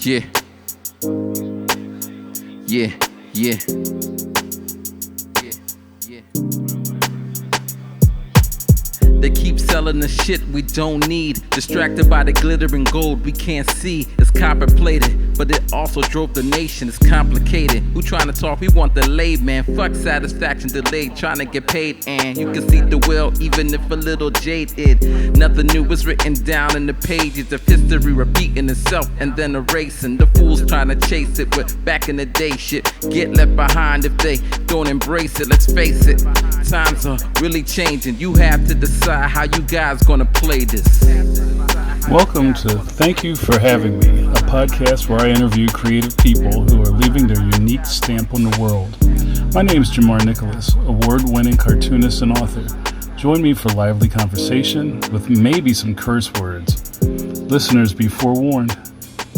Yeah. Yeah. Yeah. They keep selling the shit we don't need. Distracted by the glittering gold we can't see. It's copper plated, but it also drove the nation. It's complicated. Who trying to talk? We want the laid, man. Fuck satisfaction delayed, trying to get paid. And you can see the will, even if a little jaded. Nothing new is written down in the pages of history, repeating itself and then erasing. The fools trying to chase it with back in the day shit. Get left behind if they don't embrace it. Let's face it, times are really changing. You have to decide how you guys gonna play this. Welcome to Thank You for Having Me, a podcast where I interview creative people who are leaving their unique stamp on the world. My name is Jamar Nicholas, award-winning cartoonist and author. Join me for lively conversation with maybe some curse words. Listeners, be forewarned.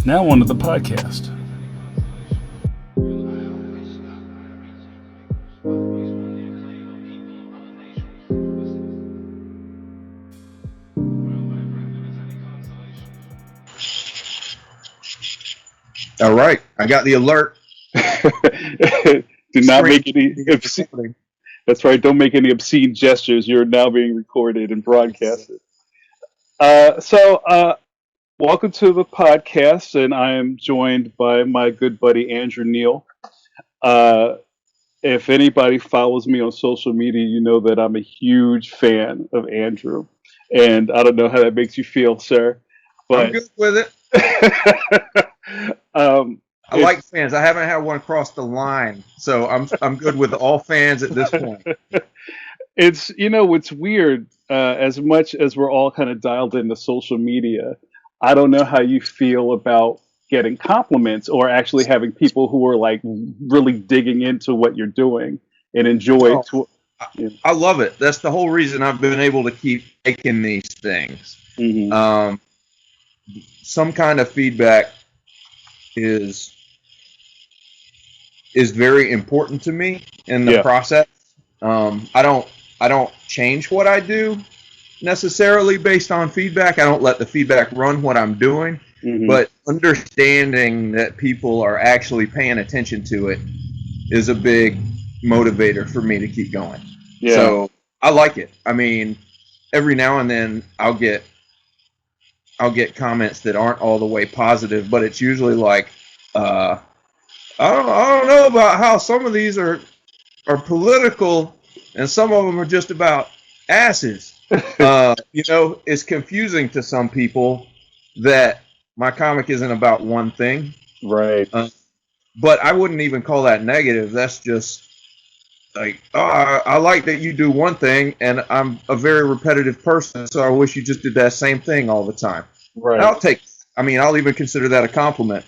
Now on to the podcast. All right, I got the alert. Do not make any obscene. That's right. Don't make any obscene gestures. You're now being recorded and broadcasted. Welcome to the podcast, and I am joined by my good buddy Andrew NEAL. If anybody follows me on social media, you know that I'm a huge fan of Andrew, and I don't know how that makes you feel, sir. But I'm good with it. I like fans. I haven't had one cross the line, so I'm good with all fans at this point. It's weird. As much as we're all kind of dialed into social media, I don't know how you feel about getting compliments or actually having people who are like really digging into what you're doing and enjoy. I love it. That's the whole reason I've been able to keep making these things. Mm-hmm. Some kind of feedback is very important to me in the process. I don't change what I do necessarily based on feedback. I don't let the feedback run what I'm doing, but understanding that people are actually paying attention to it is a big motivator for me to keep going. Yeah. So I like it. I mean, every now and then I'll get comments that aren't all the way positive, but it's usually like, I don't know about how some of these are political, and some of them are just about asses. It's confusing to some people that my comic isn't about one thing. Right. But I wouldn't even call that negative. That's just like, I like that you do one thing, and I'm a very repetitive person, so I wish you just did that same thing all the time. Right. I'll even consider that a compliment.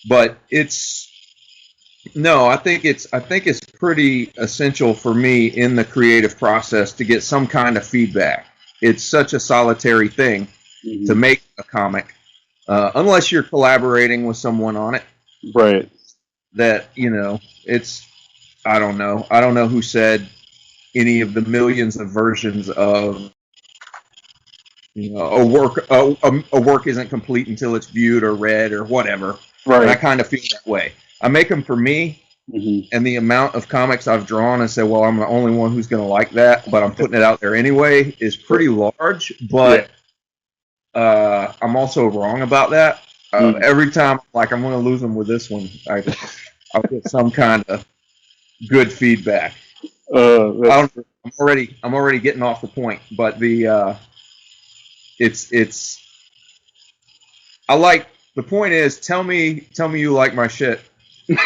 But I think it's pretty essential for me in the creative process to get some kind of feedback. It's such a solitary thing to make a comic, unless you're collaborating with someone on it. Right. That, it's, I don't know who said any of the millions of versions of a work isn't complete until it's viewed or read or whatever. Right. And I kind of feel that way. I make them for me, and the amount of comics I've drawn and said, well, I'm the only one who's going to like that, but I'm putting it out there anyway, is pretty large. But I'm also wrong about that. Every time, like, I'm going to lose them with this one, I'll get some kind of good feedback. I'm already getting off the point, but the point is, tell me you like my shit. Hey,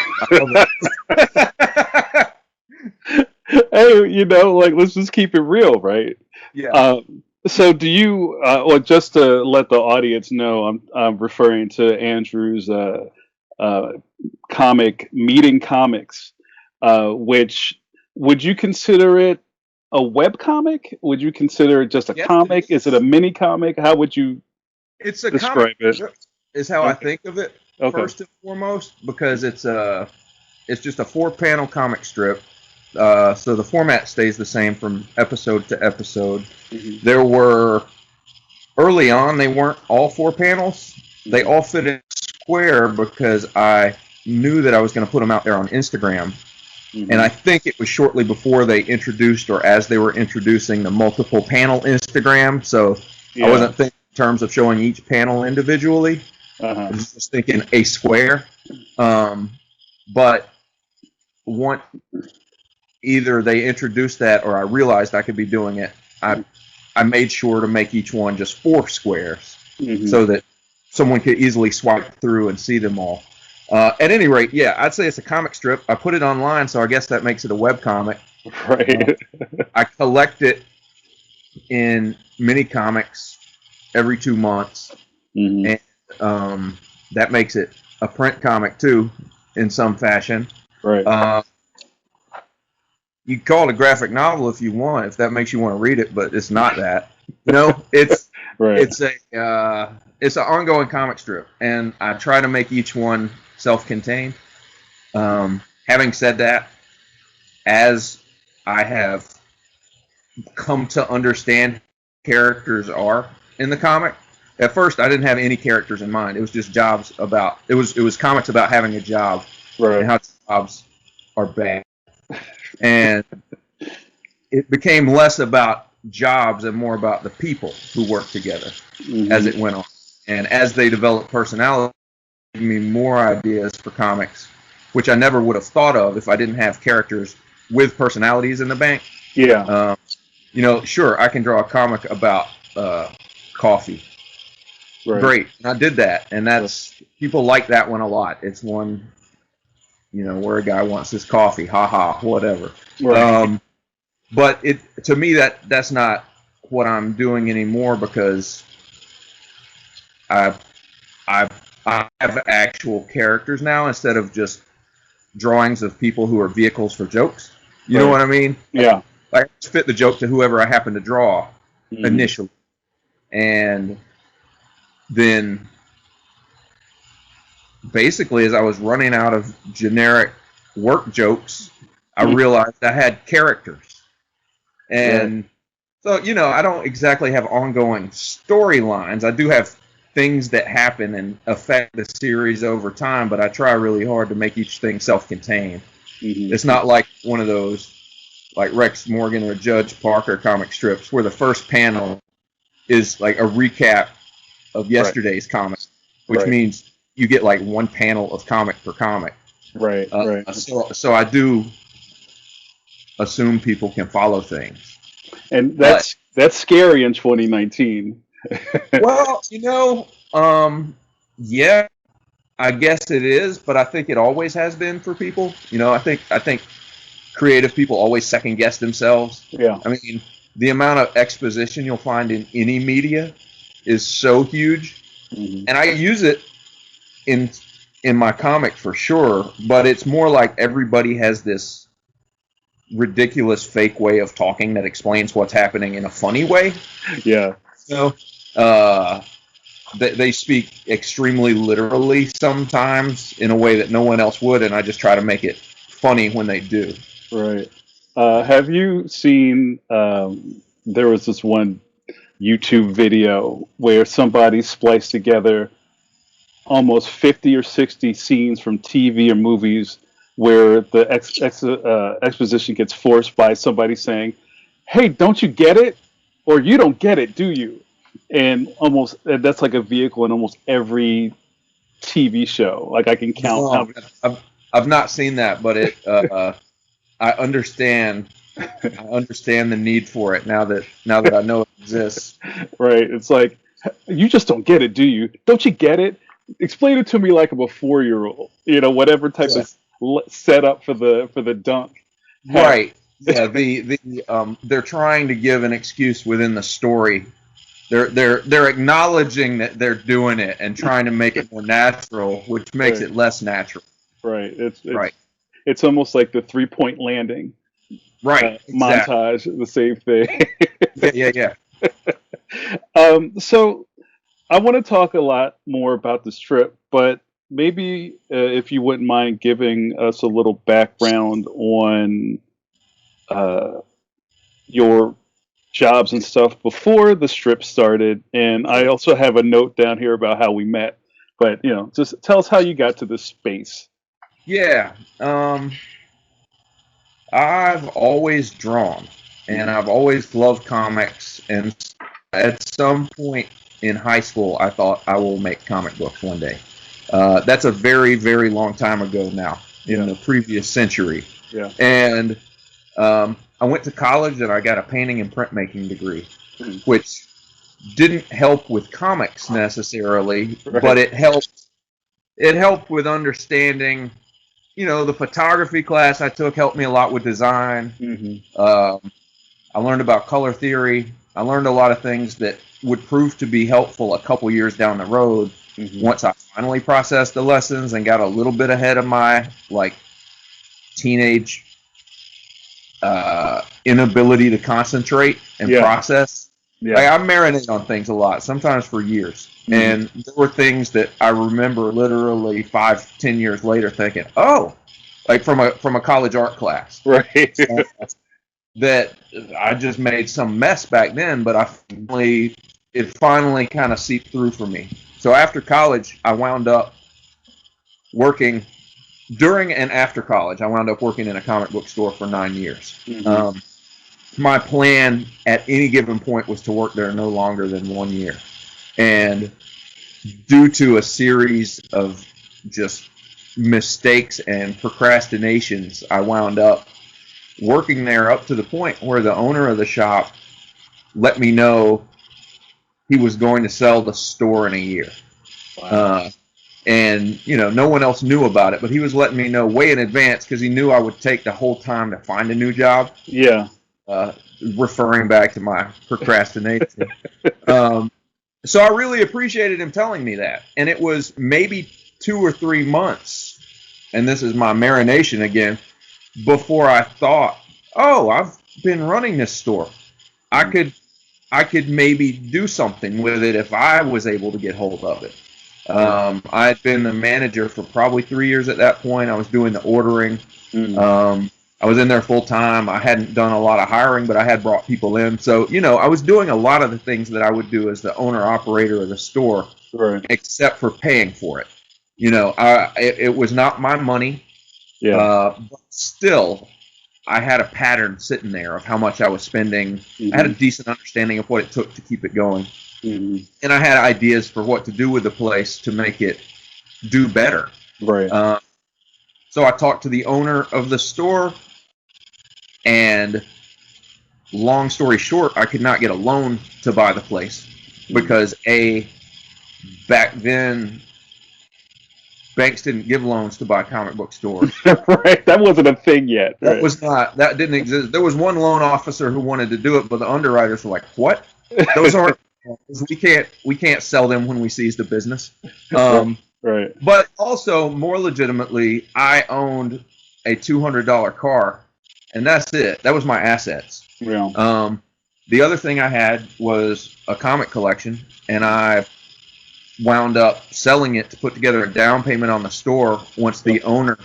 let's just keep it real, right? Yeah. So do you, just to let the audience know, I'm referring to Andrew's comic, Meeting Comics, which, would you consider it a web comic? Would you consider it just a comic? Is it a mini comic? How would you describe comic it? Is how I think of it, first and foremost, because it's just a 4-panel comic strip. So the format stays the same from episode to episode. There were, early on, they weren't all 4 panels. They all fit in square because I knew that I was going to put them out there on Instagram. Mm-hmm. And I think it was shortly before they introduced, or as they were introducing, the multiple panel Instagram. So I wasn't thinking in terms of showing each panel individually. I was just thinking a square. But either they introduced that or I realized I could be doing it. I made sure to make each one just 4 squares so that someone could easily swipe through and see them all. At any rate, yeah, I'd say it's a comic strip. I put it online, so I guess that makes it a web comic. Right. I collect it in mini comics every 2 months, and that makes it a print comic too, in some fashion. Right. You can call it a graphic novel if you want, if that makes you want to read it, but it's not that. It's right. It's an ongoing comic strip, and I try to make each one self-contained. Having said that, as I have come to understand characters are in the comic, at first I didn't have any characters in mind. It was just it was comics about having a job, right, and how jobs are bad. And it became less about jobs and more about the people who work together as it went on. And as they developed personality, it gave me more ideas for comics, which I never would have thought of if I didn't have characters with personalities in the bank. Yeah. Sure, I can draw a comic about coffee. Right. Great. And I did that. And people like that one a lot. It's one, where a guy wants his coffee, whatever. Right. But to me that's not what I'm doing anymore, because I have actual characters now instead of just drawings of people who are vehicles for jokes. You know what I mean? Yeah. I fit the joke to whoever I happen to draw initially, and then basically, as I was running out of generic work jokes, I realized I had characters. And so, I don't exactly have ongoing storylines. I do have things that happen and affect the series over time, but I try really hard to make each thing self-contained. It's not like one of those, like Rex Morgan or Judge Parker comic strips, where the first panel is like a recap of yesterday's comic, which means you get like one panel of comic per comic. Right. So I do assume people can follow things. And that's scary in 2019. Well, yeah, I guess it is, but I think it always has been for people. I think creative people always second guess themselves. Yeah. I mean, the amount of exposition you'll find in any media is so huge, and I use it in my comic for sure, but it's more like everybody has this ridiculous fake way of talking that explains what's happening in a funny way. Yeah. They speak extremely literally sometimes in a way that no one else would, and I just try to make it funny when they do. Right. Have you seen, there was this one YouTube video where somebody spliced together almost 50 or 60 scenes from TV or movies where the exposition gets forced by somebody saying, "Hey, don't you get it?" Or "You don't get it, do you?" And that's like a vehicle in almost every TV show. Like I can count. I've not seen that, but I understand. I understand the need for it now that I know it exists. Right. It's like, "You just don't get it, do you? Don't you get it? Explain it to me like I'm a 4-year-old." Whatever type of setup for the dunk. Right. Yeah. They're trying to give an excuse within the story. They're acknowledging that they're doing it and trying to make it more natural, which makes it less natural. Right. It's almost like the 3-point landing. Right. Montage, the same thing. Yeah. So I want to talk a lot more about the strip, but maybe if you wouldn't mind giving us a little background on your jobs and stuff before the strip started. And I also have a note down here about how we met. But just tell us how you got to this space. Yeah. I've always drawn, and I've always loved comics. And at some point in high school, I thought I will make comic books one day. That's a very, very long time ago now, in the previous century. Yeah. And I went to college and I got a painting and printmaking degree, which didn't help with comics necessarily, but it helped. It helped with understanding. The photography class I took helped me a lot with design. I learned about color theory. I learned a lot of things that would prove to be helpful a couple years down the road once I finally processed the lessons and got a little bit ahead of my teenage inability to concentrate and process. I marinate on things a lot, sometimes for years. And there were things that I remember literally 5-10 years later thinking, oh, like from a college art class. Right. That I just made some mess back then, but it finally kind of seeped through for me. So after college, I wound up working during and after college. I wound up working in a comic book store for 9 years. My plan at any given point was to work there no longer than 1 year. And due to a series of just mistakes and procrastinations, I wound up working there up to the point where the owner of the shop let me know he was going to sell the store in a year. Wow. And, no one else knew about it, but he was letting me know way in advance because he knew I would take the whole time to find a new job. Yeah. Referring back to my procrastination. So I really appreciated him telling me that. And it was maybe 2 or 3 months, and this is my marination again, before I thought, oh, I've been running this store. I could maybe do something with it if I was able to get hold of it. I had been the manager for probably 3 years at that point. I was doing the ordering. I was in there full time. I hadn't done a lot of hiring, but I had brought people in. So, I was doing a lot of the things that I would do as the owner operator of the store, except for paying for it. It was not my money. But still, I had a pattern sitting there of how much I was spending. I had a decent understanding of what it took to keep it going. And I had ideas for what to do with the place to make it do better. Right. So I talked to the owner of the store, and long story short, I could not get a loan to buy the place because back then, banks didn't give loans to buy comic book stores. Right, that wasn't a thing yet. Right. That didn't exist. There was one loan officer who wanted to do it, but the underwriters were like, "What? Those aren't. We can't sell them when we seize the business." Right. But also, more legitimately, I owned a $200 car, and that's it. That was my assets. Yeah. The other thing I had was a comic collection, and I wound up selling it to put together a down payment on the store once the owner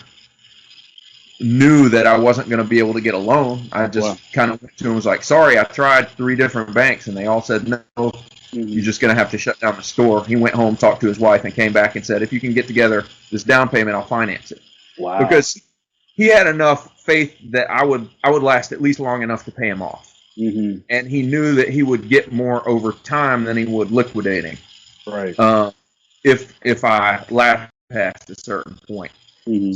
knew that I wasn't going to be able to get a loan. I just kind of went to him and was like, sorry, I tried 3 different banks, and they all said no. You're just going to have to shut down the store. He went home, talked to his wife, and came back and said, if you can get together this down payment, I'll finance it. Wow. Because he had enough faith that I would last at least long enough to pay him off. And he knew that he would get more over time than he would liquidating. Right. If I laughed past a certain point.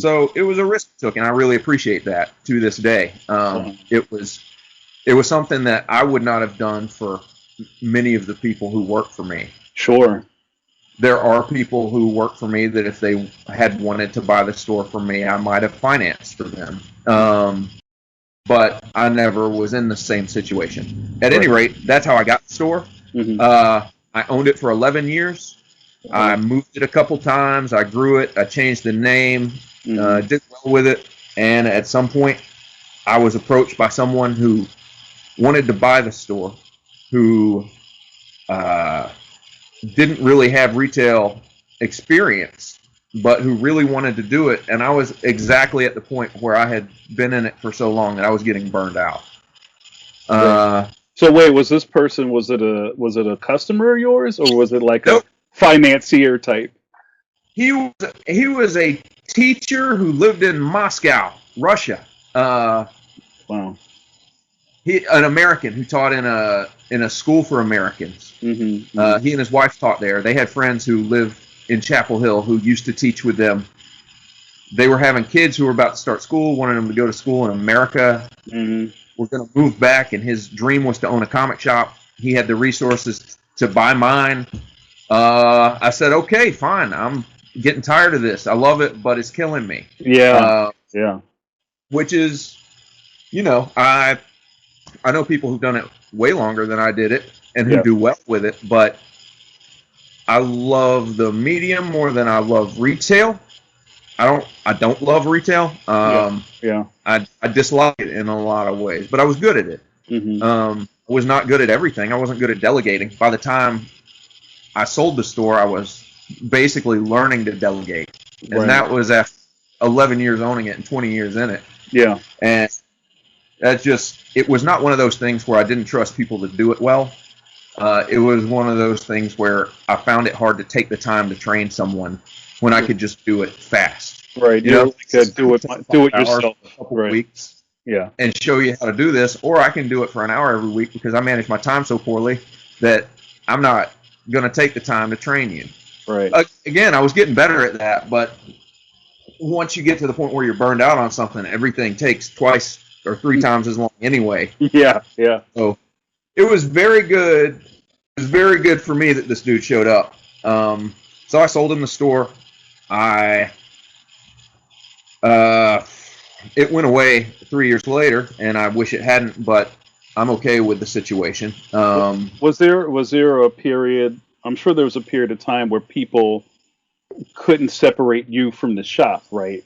So it was a risk I took, and I really appreciate that to this day. It was something that I would not have done for many of the people who work for me. Sure. There are people who work for me that if they had wanted to buy the store from me, I might have financed for them. But I never was in the same situation. At any rate, that's how I got the store. I owned it for 11 years. I moved it a couple times. I grew it. I changed the name. Did well with it. And at some point, I was approached by someone who wanted to buy the store, who didn't really have retail experience, but who really wanted to do it. And I was exactly at the point where I had been in it for so long that I was getting burned out. So wait, was this person, was it a customer of yours, or was it like Nope. a financier type? he was a teacher who lived in Moscow, Russia. Wow. An American who taught in a school for Americans. Mm-hmm. He and his wife taught there. They had friends who lived in Chapel Hill who used to teach with them. They were having kids who were about to start school, wanted them to go to school in America. Mm-hmm. We're going to move back, and his dream was to own a comic shop. He had the resources to buy mine. I said, okay, fine. I'm getting tired of this. I love it, but it's killing me. Yeah. Yeah. Which is, you know, I know people who've done it way longer than I did it and who do well with it, but I love the medium more than I love retail. I don't love retail. I dislike it in a lot of ways, but I was good at it. Mm-hmm. I was not good at everything. I wasn't good at delegating. By the time I sold the store, I was basically learning to delegate, and that was after 11 years owning it and 20 years in it. Yeah, and it was not one of those things where I didn't trust people to do it well. It was one of those things where I found it hard to take the time to train someone when I could just do it fast. Right. You know, do it yourself. A couple weeks. Yeah. And show you how to do this, or I can do it for an hour every week because I manage my time so poorly that I'm not going to take the time to train you. Right. Again, I was getting better at that, but once you get to the point where you're burned out on something, everything takes twice or three times as long anyway. Yeah. Yeah. So it was very good. It was very good for me that this dude showed up. So I sold him the store. It went away 3 years later, and I wish it hadn't, but I'm okay with the situation. Was there a period? I'm sure there was a period of time where people couldn't separate you from the shop, right?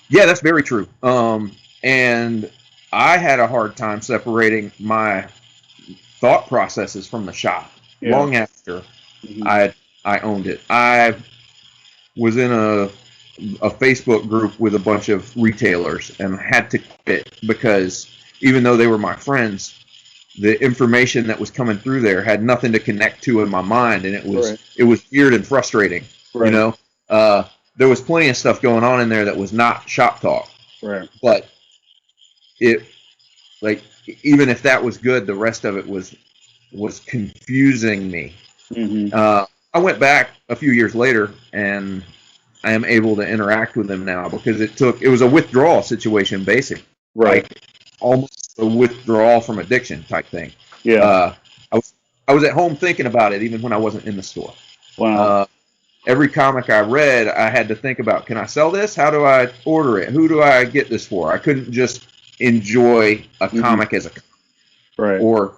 Yeah, that's very true. And I had a hard time separating my thought processes from the shop long after I owned it. I was in a Facebook group with a bunch of retailers and had to quit because even though they were my friends, the information that was coming through there had nothing to connect to in my mind, and it was weird and frustrating. You know, there was plenty of stuff going on in there that was not shop talk. Right. But even if that was good, the rest of it was confusing me. Mm-hmm. I went back a few years later, and I am able to interact with them now because it was a withdrawal situation, basically. Right. Like almost a withdrawal from addiction type thing. Yeah. I was at home thinking about it even when I wasn't in the store. Wow. Every comic I read, I had to think about, can I sell this? How do I order it? Who do I get this for? I couldn't just enjoy a comic as a comic. Right. Or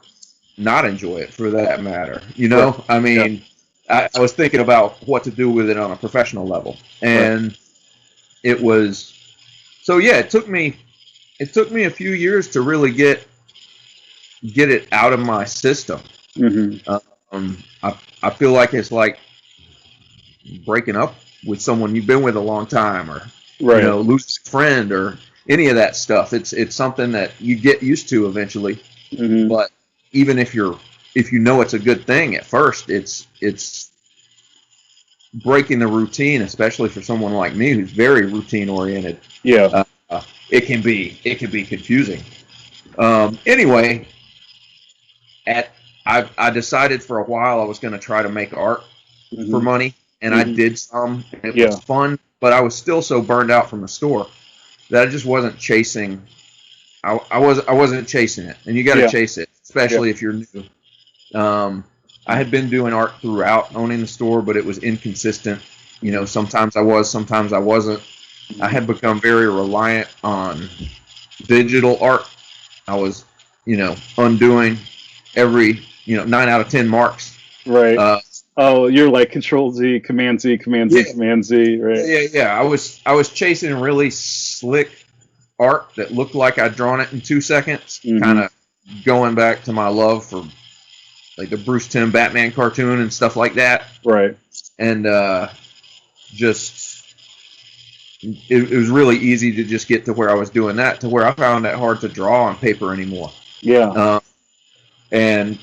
not enjoy it for that matter. You know? Right. I mean, I was thinking about what to do with it on a professional level. And it was, so yeah, it took me a few years to really get it out of my system. Mm-hmm. I feel like it's like breaking up with someone you've been with a long time, or losing a friend, or any of that stuff. It's something that you get used to eventually. Mm-hmm. But even if you know it's a good thing at first, it's breaking the routine, especially for someone like me who's very routine oriented. Yeah. It can be confusing. Anyway, I decided for a while I was going to try to make art for money, and I did some. And it was fun, but I was still so burned out from the store that I just wasn't chasing. I wasn't chasing it, and you got to chase it, especially if you're new. I had been doing art throughout owning the store, but it was inconsistent. You know, sometimes I was, sometimes I wasn't. I had become very reliant on digital art. I was, undoing every, 9 out of 10 marks. Right. You're like Control Z, Command Z, Command Z, Command Z, right? Yeah. I was chasing really slick art that looked like I'd drawn it in 2 seconds. Kind of going back to my love for like the Bruce Timm Batman cartoon and stuff like that. Right. And it was really easy to just get to where I was doing that, to where I found that hard to draw on paper anymore. Yeah. And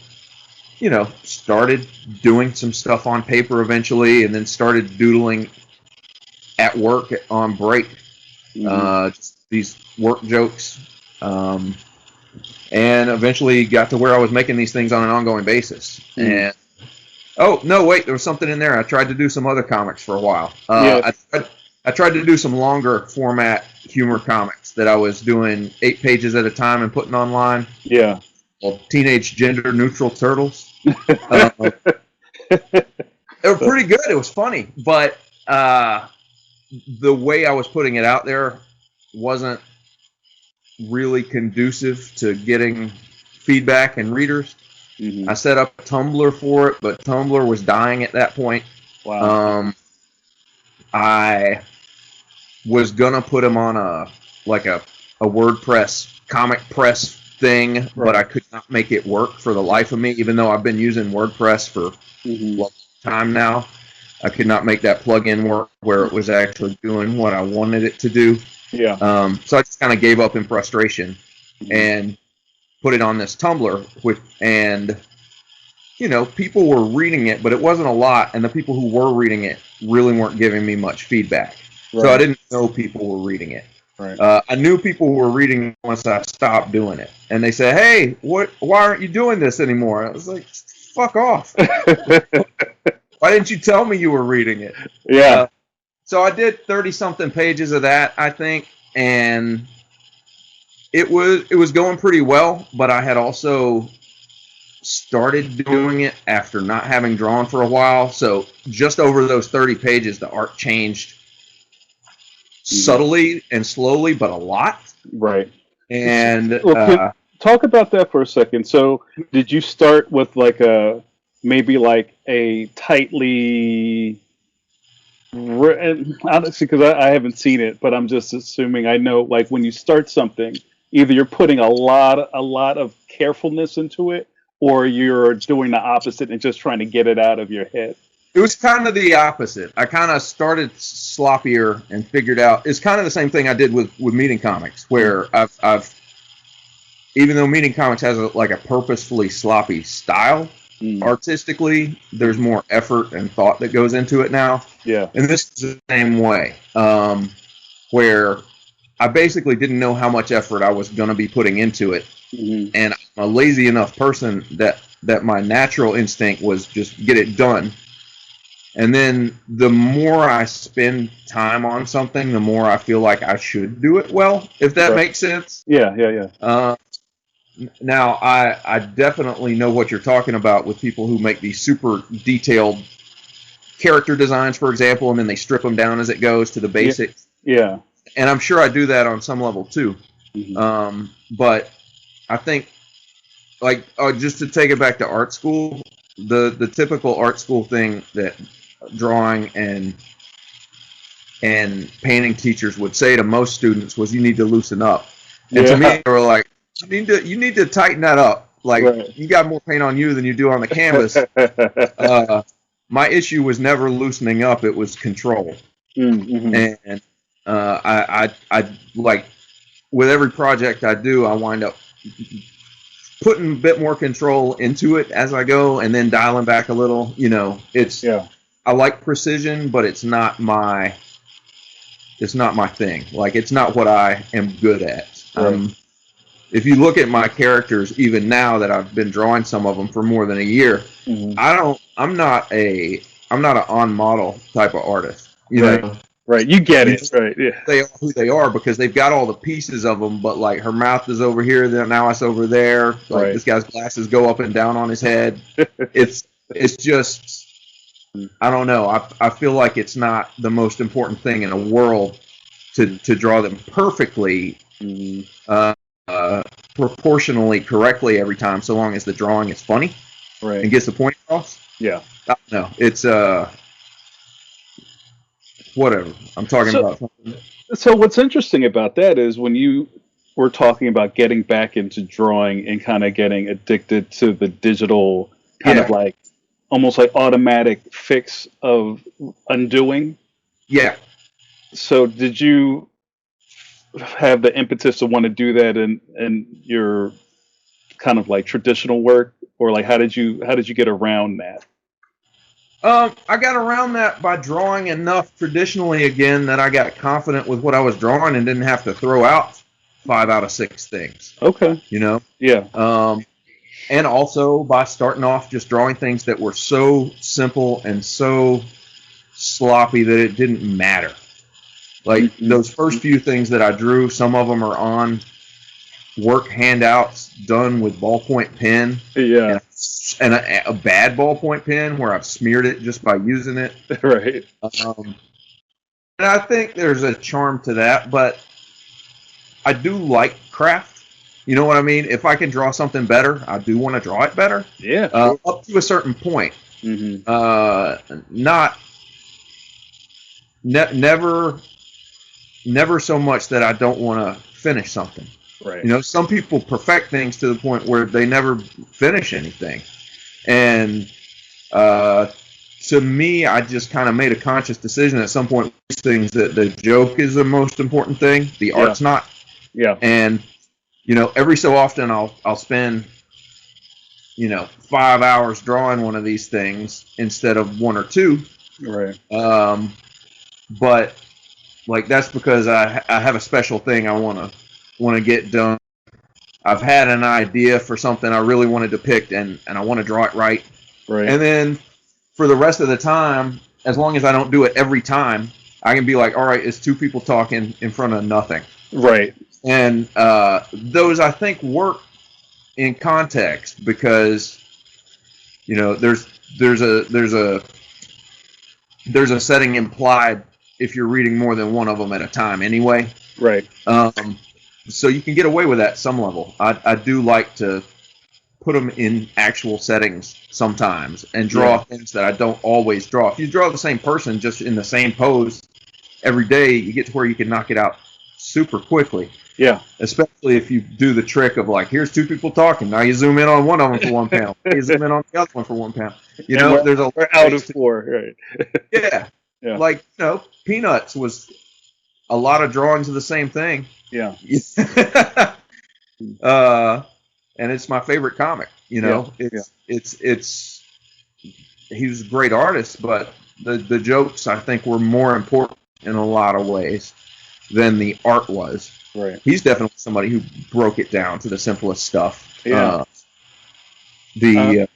started doing some stuff on paper eventually, and then started doodling at work on break. Just these work jokes. And eventually got to where I was making these things on an ongoing basis. And oh no, wait, there was something in there. I tried to do some other comics for a while. I tried to do some longer format humor comics that I was doing 8 pages at a time and putting online. Yeah. Well, teenage gender neutral turtles. They were pretty good. It was funny, but the way I was putting it out there wasn't really conducive to getting feedback and readers. I set up Tumblr for it, but Tumblr was dying at that point. Wow. I was gonna put them on a WordPress comic press thing, but I could not make it work for the life of me. Even though I've been using WordPress for a long time now, I could not make that plugin work where it was actually doing what I wanted it to do. Yeah. So I just kind of gave up in frustration and put it on this Tumblr, and people were reading it, but it wasn't a lot, and the people who were reading it really weren't giving me much feedback. Right. So I didn't know people were reading it. Right. I knew people were reading it once I stopped doing it, and they said, "Hey, why aren't you doing this anymore?" I was like, "Fuck off! Why didn't you tell me you were reading it?" Yeah. So I did 30-something pages of that, I think, and it was going pretty well, but I had also started doing it after not having drawn for a while. So just over those 30 pages, the art changed subtly and slowly, but a lot. Right. And talk about that for a second. So did you start with maybe a tightly, honestly, because I haven't seen it, but I'm just assuming I know, when you start something, either you're putting a lot of carefulness into it, or you're doing the opposite and just trying to get it out of your head. It was kind of the opposite. I kind of started sloppier and figured out it's kind of the same thing I did with Meeting Comics, where I've even though Meeting Comics has a purposefully sloppy style, artistically, there's more effort and thought that goes into it now. Yeah. And this is the same way, where I basically didn't know how much effort I was going to be putting into it. And I'm a lazy enough person that my natural instinct was just get it done. And then the more I spend time on something, the more I feel like I should do it well, if that makes sense. Yeah. Now, I definitely know what you're talking about with people who make these super detailed character designs, for example, and then they strip them down as it goes to the basics. Yeah. And I'm sure I do that on some level too. But I think, just to take it back to art school, the typical art school thing that drawing and painting teachers would say to most students was, "You need to loosen up." And to me, they were like, "You need to tighten that up. You got more paint on you than you do on the canvas." My issue was never loosening up; it was control. And I with every project I do, I wind up putting a bit more control into it as I go, and then dialing back a little. I like precision, but it's not my thing. It's not what I am good at. If you look at my characters, even now that I've been drawing some of them for more than a year, I'm not an on model type of artist. Right, you get it. Right, yeah. They are who they are because they've got all the pieces of them, but her mouth is over here, then now it's over there. This guy's glasses go up and down on his head. It's just, I don't know. I feel like it's not the most important thing in the world to draw them perfectly, proportionally correctly every time, so long as the drawing is funny and gets the point across. Yeah. No, it's whatever. I'm talking about something. So what's interesting about that is when you were talking about getting back into drawing and kind of getting addicted to the digital kind of almost automatic fix of undoing. Yeah. So did you have the impetus to want to do that in your kind of like traditional work, or like how did you get around that? I got around that by drawing enough traditionally again that I got confident with what I was drawing and didn't have to throw out 5 out of 6 things. Okay. You know? Yeah. And also by starting off just drawing things that were so simple and so sloppy that it didn't matter. Like those first few things that I drew, some of them are on work handouts done with ballpoint pen. Yeah. And a bad ballpoint pen where I've smeared it just by using it. Right. And I think there's a charm to that, but I do like craft. You know what I mean? If I can draw something better, I do want to draw it better. Yeah. Up to a certain point. Never so much that I don't want to finish something. Right. You know, some people perfect things to the point where they never finish anything. And to me, I just kind of made a conscious decision at some point, these things, that the joke is the most important thing. The art's not. Yeah. And you know, every so often I'll spend, 5 hours drawing one of these things instead of 1 or 2. Right. But like that's because I have a special thing I want to get done. I've had an idea for something I really want to depict, and I want to draw it right. Right. And then for the rest of the time, as long as I don't do it every time, I can be like, all right, it's 2 people talking in front of nothing. Right. And those, I think, work in context because, there's a setting implied if you're reading more than one of them at a time anyway. Right. So you can get away with that at some level. I do like to put them in actual settings sometimes and draw things that I don't always draw. If you draw the same person just in the same pose every day, you get to where you can knock it out super quickly. Yeah. Especially if you do the trick of like, here's 2 people talking. Now you zoom in on one of them for 1 pound. You zoom in on the other one for 1 pound. There's a we're out of 4, right? Yeah. Like, Peanuts was a lot of drawings of the same thing. Yeah. And it's my favorite comic. It's he was a great artist, but the jokes I think were more important in a lot of ways than the art was. Right. He's definitely somebody who broke it down to the simplest stuff. Yeah. You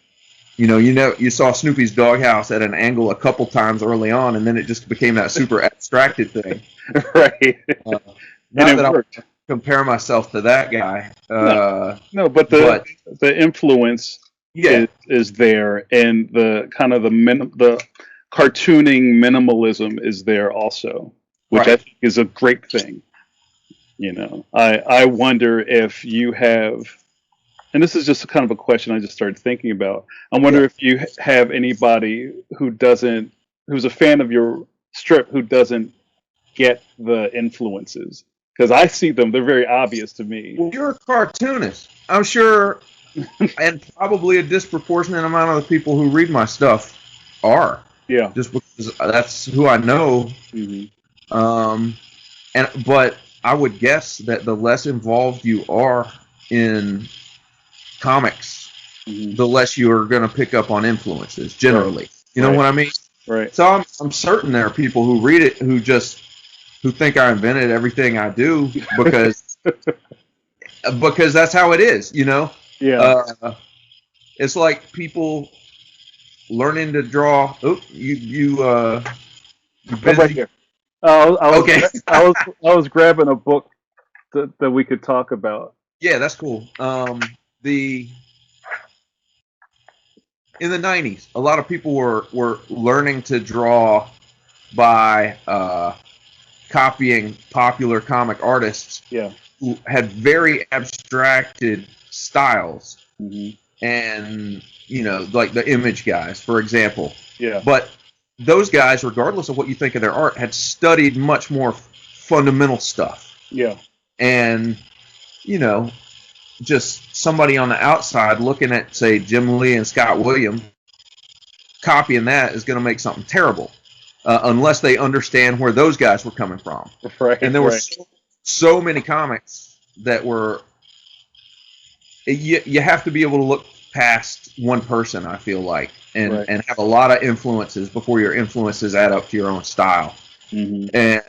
saw Snoopy's doghouse at an angle a couple times early on, and then it just became that super abstracted thing. Right. Not that I compare myself to that guy. No, but the influence is there, and the kind of the cartooning minimalism is there also, which I think is a great thing. I wonder if you have, and this is just kind of a question I just started thinking about. I wonder if you have anybody who's a fan of your strip who doesn't get the influences, because I see them; they're very obvious to me. Well, you're a cartoonist, I'm sure, and probably a disproportionate amount of the people who read my stuff are. Yeah, just because that's who I know. But I would guess that the less involved you are in comics, the less you are going to pick up on influences generally. You know what I mean? Right. So I'm certain there are people who read it who think I invented everything I do because that's how it is. Yeah. It's like people learning to draw. Oh, you right here. Okay. I was grabbing a book that we could talk about. Yeah, that's cool. In the 90s, a lot of people were learning to draw by copying popular comic artists who had very abstracted styles. And, like the Image guys, for example. Yeah. But those guys, regardless of what you think of their art, had studied much more fundamental stuff. Yeah. And, just somebody on the outside looking at, say, Jim Lee and Scott Williams, copying that is going to make something terrible, unless they understand where those guys were coming from. Right. And there were so many comics that were you have to be able to look past one person, I feel like, and Right. and have a lot of influences before your influences add up to your own style. Mm-hmm. And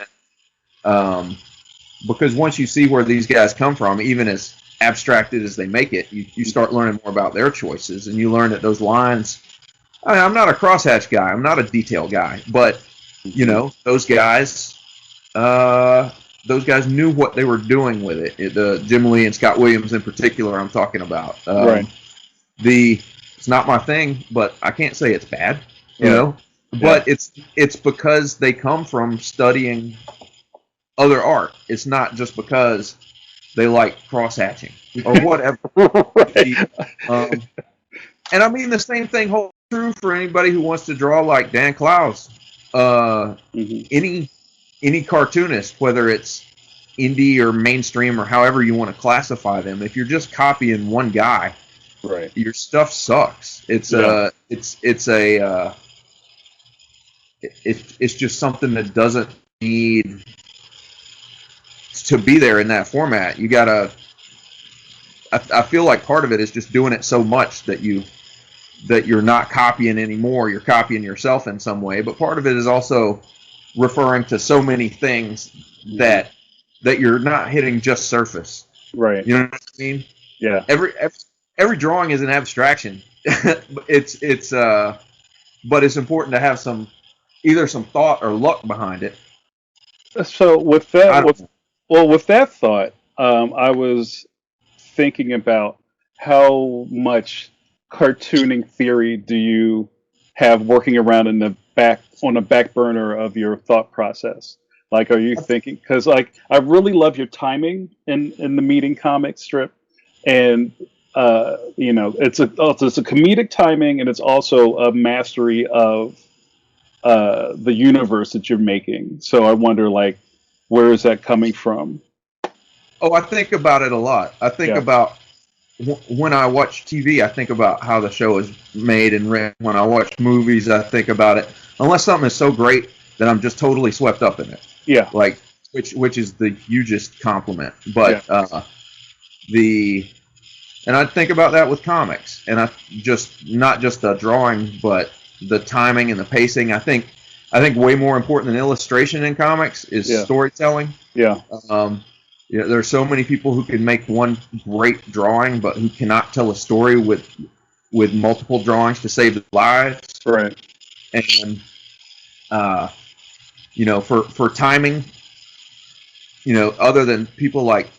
because once you see where these guys come from, even as abstracted as they make it, you start learning more about their choices, and you learn that those lines. I'm not a crosshatch guy. I'm not a detail guy, but you know, those guys knew what they were doing with it. The Jim Lee and Scott Williams in particular, I'm talking about. Right. It's not my thing, but I can't say it's bad, you Right. know. But it's because they come from studying other art. It's not just because they like cross hatching or whatever. Right. And I mean the same thing holds true for anybody who wants to draw like Dan Clowes. Any cartoonist, whether it's indie or mainstream or however you want to classify them, if you're just copying one guy, Right. your stuff sucks. It's just something that doesn't need to be there in that format. You gotta. I feel like part of it is just doing it so much that you're not copying anymore. You're copying yourself in some way. But part of it is also referring to so many things that you're not hitting just surface. Right. You know what I mean? Yeah. Every drawing is an abstraction. But it's important to have either some thought or luck behind it. So with that thought, I was thinking about how much cartooning theory do you have working around on the back burner of your thought process? Like, are you thinking? Because like, I really love your timing in the meeting comic strip, and it's a comedic timing, and it's also a mastery of the universe that you're making. So I wonder, like, where is that coming from? Oh, I think about it a lot. I think Yeah. about when I watch TV, I think about how the show is made and written. When I watch movies, I think about it. Unless something is so great that I'm just totally swept up in it. Yeah. Like, which is the hugest compliment. But and I think about that with comics, and I just not just the drawing, but the timing and the pacing. I think way more important than illustration in comics is storytelling. Yeah. There's so many people who can make one great drawing, but who cannot tell a story with multiple drawings to save their lives. Right. And for timing, other than people like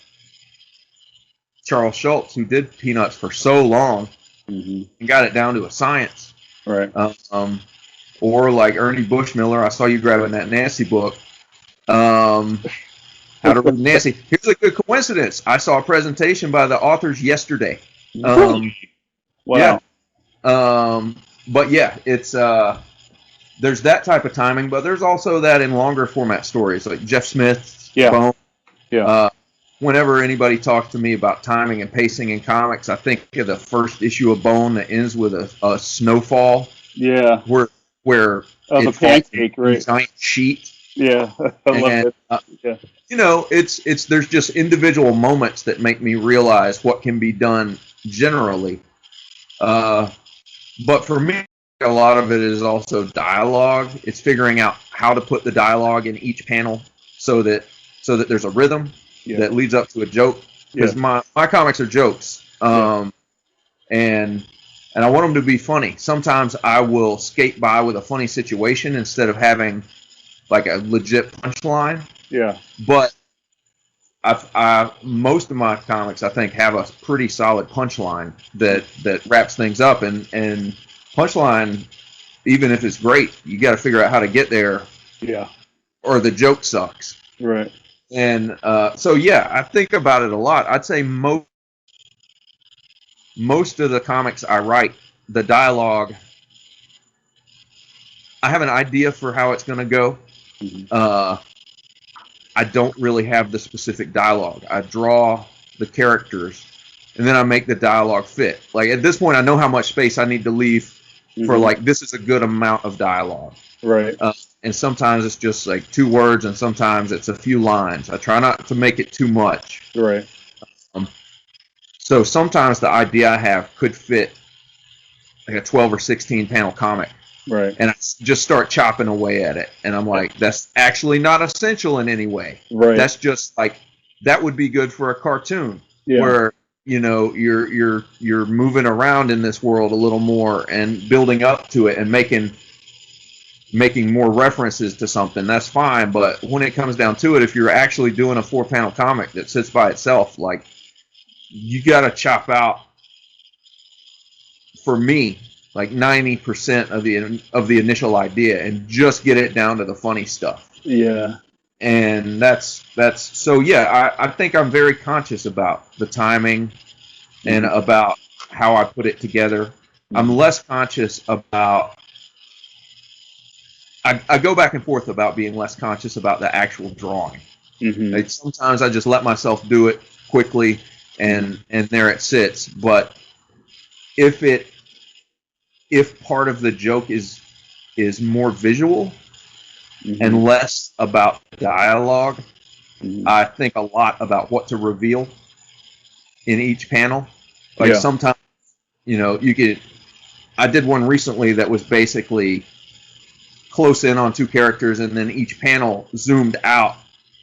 Charles Schultz, who did Peanuts for so long and got it down to a science. Right. Or like Ernie Bushmiller, I saw you grabbing that Nancy book. How to Read Nancy. Here's a good coincidence. I saw a presentation by the authors yesterday. Wow. Yeah. But yeah, it's there's that type of timing, but there's also that in longer format stories like Jeff Smith's Bone. Yeah. Whenever anybody talks to me about timing and pacing in comics, I think of the first issue of Bone that ends with a snowfall. Yeah. Where the pancake, right? Giant sheet. Yeah, I love it. Yeah. There's just individual moments that make me realize what can be done generally. But for me, a lot of it is also dialogue. It's figuring out how to put the dialogue in each panel so that there's a rhythm that leads up to a joke. Because my comics are jokes, and I want them to be funny. Sometimes I will skate by with a funny situation instead of having like a legit punchline. Yeah. But most of my comics, I think, have a pretty solid punchline that wraps things up. And punchline, even if it's great, you got to figure out how to get there. Yeah. Or the joke sucks. Right. And so yeah, I think about it a lot. I'd say most of the comics I write, the dialogue, I have an idea for how it's going to go. I don't really have the specific dialogue. I draw the characters, and then I make the dialogue fit. Like at this point, I know how much space I need to leave for like this is a good amount of dialogue. Right. And sometimes it's just like 2 words, and sometimes it's a few lines. I try not to make it too much. Right. So sometimes the idea I have could fit like a 12 or 16 panel comic. Right. And I just start chopping away at it. And I'm like, that's actually not essential in any way. Right. That's just like, that would be good for a cartoon where, you're moving around in this world a little more and building up to it and making more references to something. That's fine. But when it comes down to it, if you're actually doing a 4-panel comic that sits by itself, like, you got to chop out, for me, like 90% of the initial idea and just get it down to the funny stuff. Yeah. And that's so yeah, I think I'm very conscious about the timing and about how I put it together. I'm less conscious about I go back and forth about being less conscious about the actual drawing. Like, sometimes I just let myself do it quickly and there it sits. But if part of the joke is more visual and less about dialogue, I think a lot about what to reveal in each panel. Like, sometimes, I did one recently that was basically close in on 2 characters, and then each panel zoomed out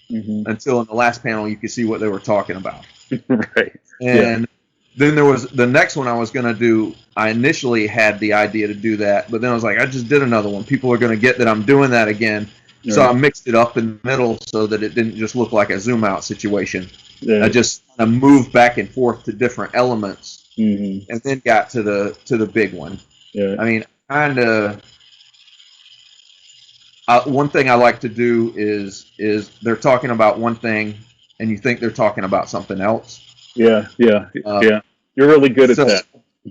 until in the last panel you could see what they were talking about. Right. And then there was the next one I was going to do. I initially had the idea to do that, but then I was like, I just did another one. People are going to get that I'm doing that again. Right. So I mixed it up in the middle so that it didn't just look like a zoom out situation. Yeah. I just kind of moved back and forth to different elements, and then got to the big one. Yeah. I mean, kind of. One thing I like to do is they're talking about one thing, and you think they're talking about something else. Yeah. You're really good at that.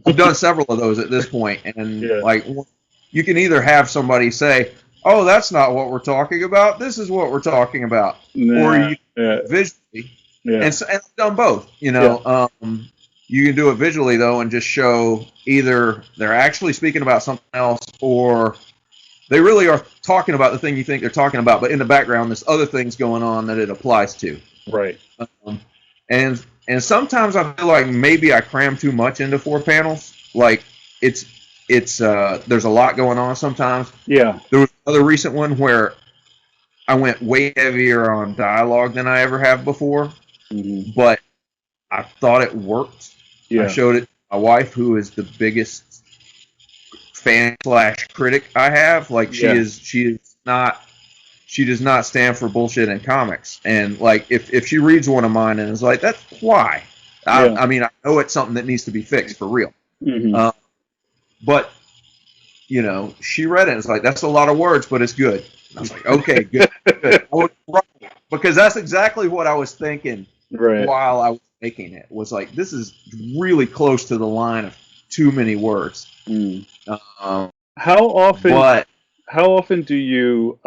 I've done several of those at this point, and like, you can either have somebody say, "Oh, that's not what we're talking about. This is what we're talking about," or you visually. And I've done both. You can do it visually though, and just show either they're actually speaking about something else, or they really are talking about the thing you think they're talking about, but in the background there's other things going on that it applies to. Right. And sometimes I feel like maybe I cram too much into 4 panels. Like, it's there's a lot going on sometimes. Yeah. There was another recent one where I went way heavier on dialogue than I ever have before, but I thought it worked. Yeah. I showed it to my wife, who is the biggest fan / critic I have. Like, she does not stand for bullshit in comics. And like, if she reads one of mine and is like, that's why. I mean, I know it's something that needs to be fixed for real. But she read it and it's like, that's a lot of words, but it's good. And I was like, okay, good. Because that's exactly what I was thinking while I was making it. Was like, this is really close to the line of too many words. How often do you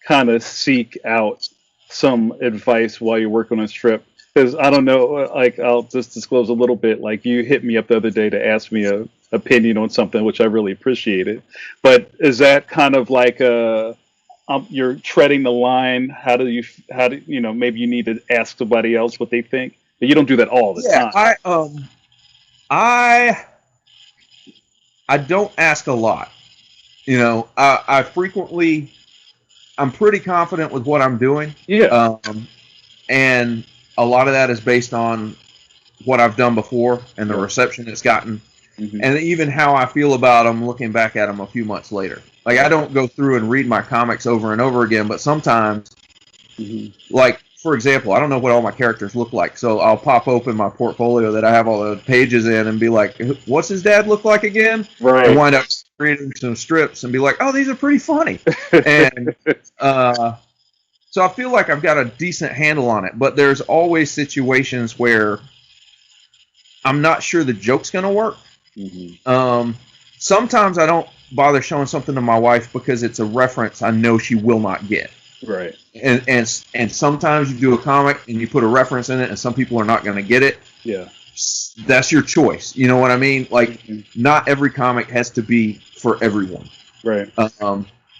kind of seek out some advice while you're working on a strip? Because I don't know, like, I'll just disclose a little bit. Like, you hit me up the other day to ask me a opinion on something, which I really appreciated. But is that kind of like you're treading the line? How do maybe you need to ask somebody else what they think? But you don't do that all the time. I don't ask a lot. I frequently, I'm pretty confident with what I'm doing. Yeah. And a lot of that is based on what I've done before and the reception it's gotten, and even how I feel about them looking back at them a few months later. Like, I don't go through and read my comics over and over again, but sometimes, like, for example, I don't know what all my characters look like, so I'll pop open my portfolio that I have all the pages in and be like, what's his dad look like again? Right. And wind up reading some strips and be like, oh, these are pretty funny. And so I feel like I've got a decent handle on it, but there's always situations where I'm not sure the joke's going to work. Sometimes I don't bother showing something to my wife because it's a reference I know she will not get. Right. And sometimes you do a comic and you put a reference in it and some people are not going to get it. Yeah. That's your choice. You know what I mean? Like, not every comic has to be for everyone. Right.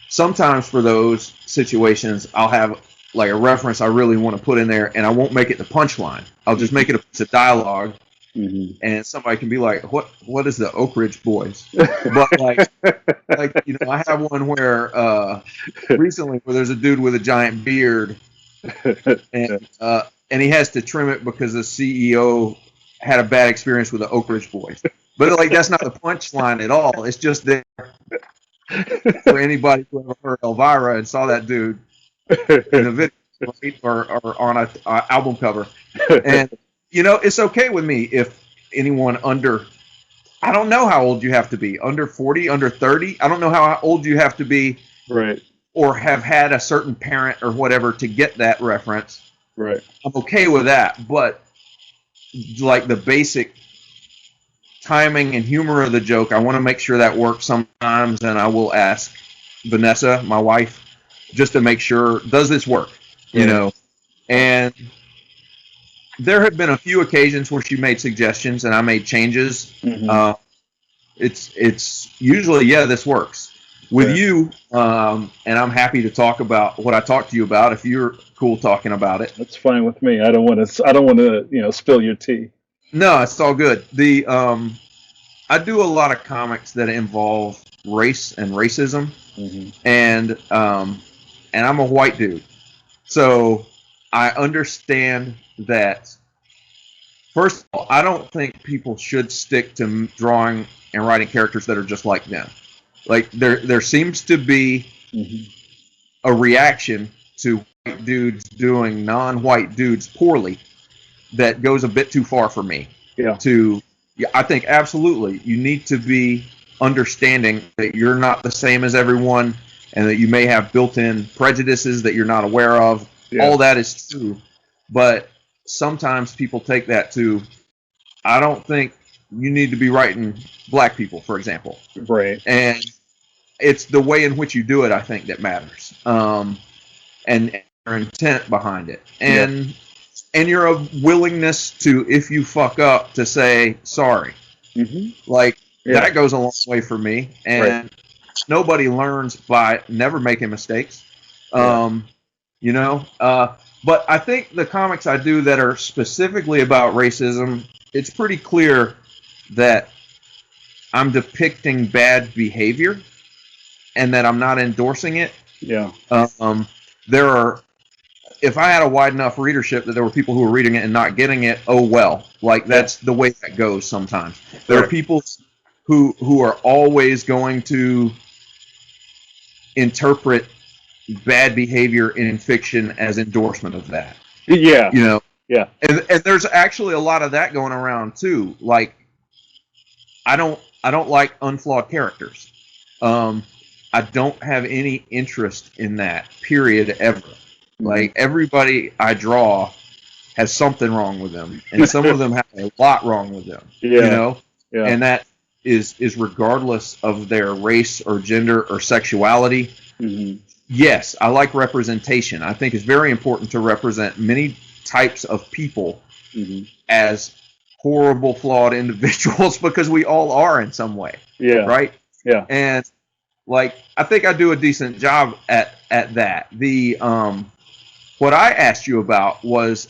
Sometimes for those situations, I'll have like a reference I really want to put in there, and I won't make it the punchline. I'll just make it a piece of dialogue and somebody can be like, what is the Oak Ridge Boys? But like I have one where recently where there's a dude with a giant beard, and he has to trim it because the CEO had a bad experience with the Oak Ridge Boys. But like that's not the punchline at all. It's just there for anybody who ever heard Elvira and saw that dude in a video, right? or on a album cover. And it's okay with me if anyone under, I don't know how old you have to be, under 40, under 30. I don't know how old you have to be, right, or have had a certain parent or whatever to get that reference. Right. I'm okay with that, but like the basic timing and humor of the joke, I want to make sure that works sometimes, and I will ask Vanessa, my wife, just to make sure, does this work? And there have been a few occasions where she made suggestions and I made changes. It's usually, this works. With you, and I'm happy to talk about what I talked to you about if you're cool talking about it. That's fine with me. I don't want to spill your tea. No, it's all good. I do a lot of comics that involve race and racism, and I'm a white dude, so I understand that. First of all, I don't think people should stick to drawing and writing characters that are just like them. Like there seems to be a reaction to white dudes doing non-white dudes poorly that goes a bit too far for me. I think absolutely you need to be understanding that you're not the same as everyone and that you may have built-in prejudices that you're not aware of. All that is true, but sometimes people take that to, I don't think you need to be writing black people, for example. Right. And it's the way in which you do it, I think, that matters. And your intent behind it. And your willingness to, if you fuck up, to say sorry. That goes a long way for me. And nobody learns by never making mistakes. But I think the comics I do that are specifically about racism, it's pretty clear that I'm depicting bad behavior and that I'm not endorsing it. There are, if I had a wide enough readership that there were people who were reading it and not getting it, oh well. Like that's the way that goes sometimes. There are people who are always going to interpret bad behavior in fiction as endorsement of that. And there's actually a lot of that going around too. Like I don't like unflawed characters. I don't have any interest in that, period, ever. Like everybody I draw has something wrong with them, and some of them have a lot wrong with them. And that is regardless of their race or gender or sexuality. Yes, I like representation. I think it's very important to represent many types of people as horrible, flawed individuals because we all are in some way. Right? And like I think I do a decent job at that. What I asked you about was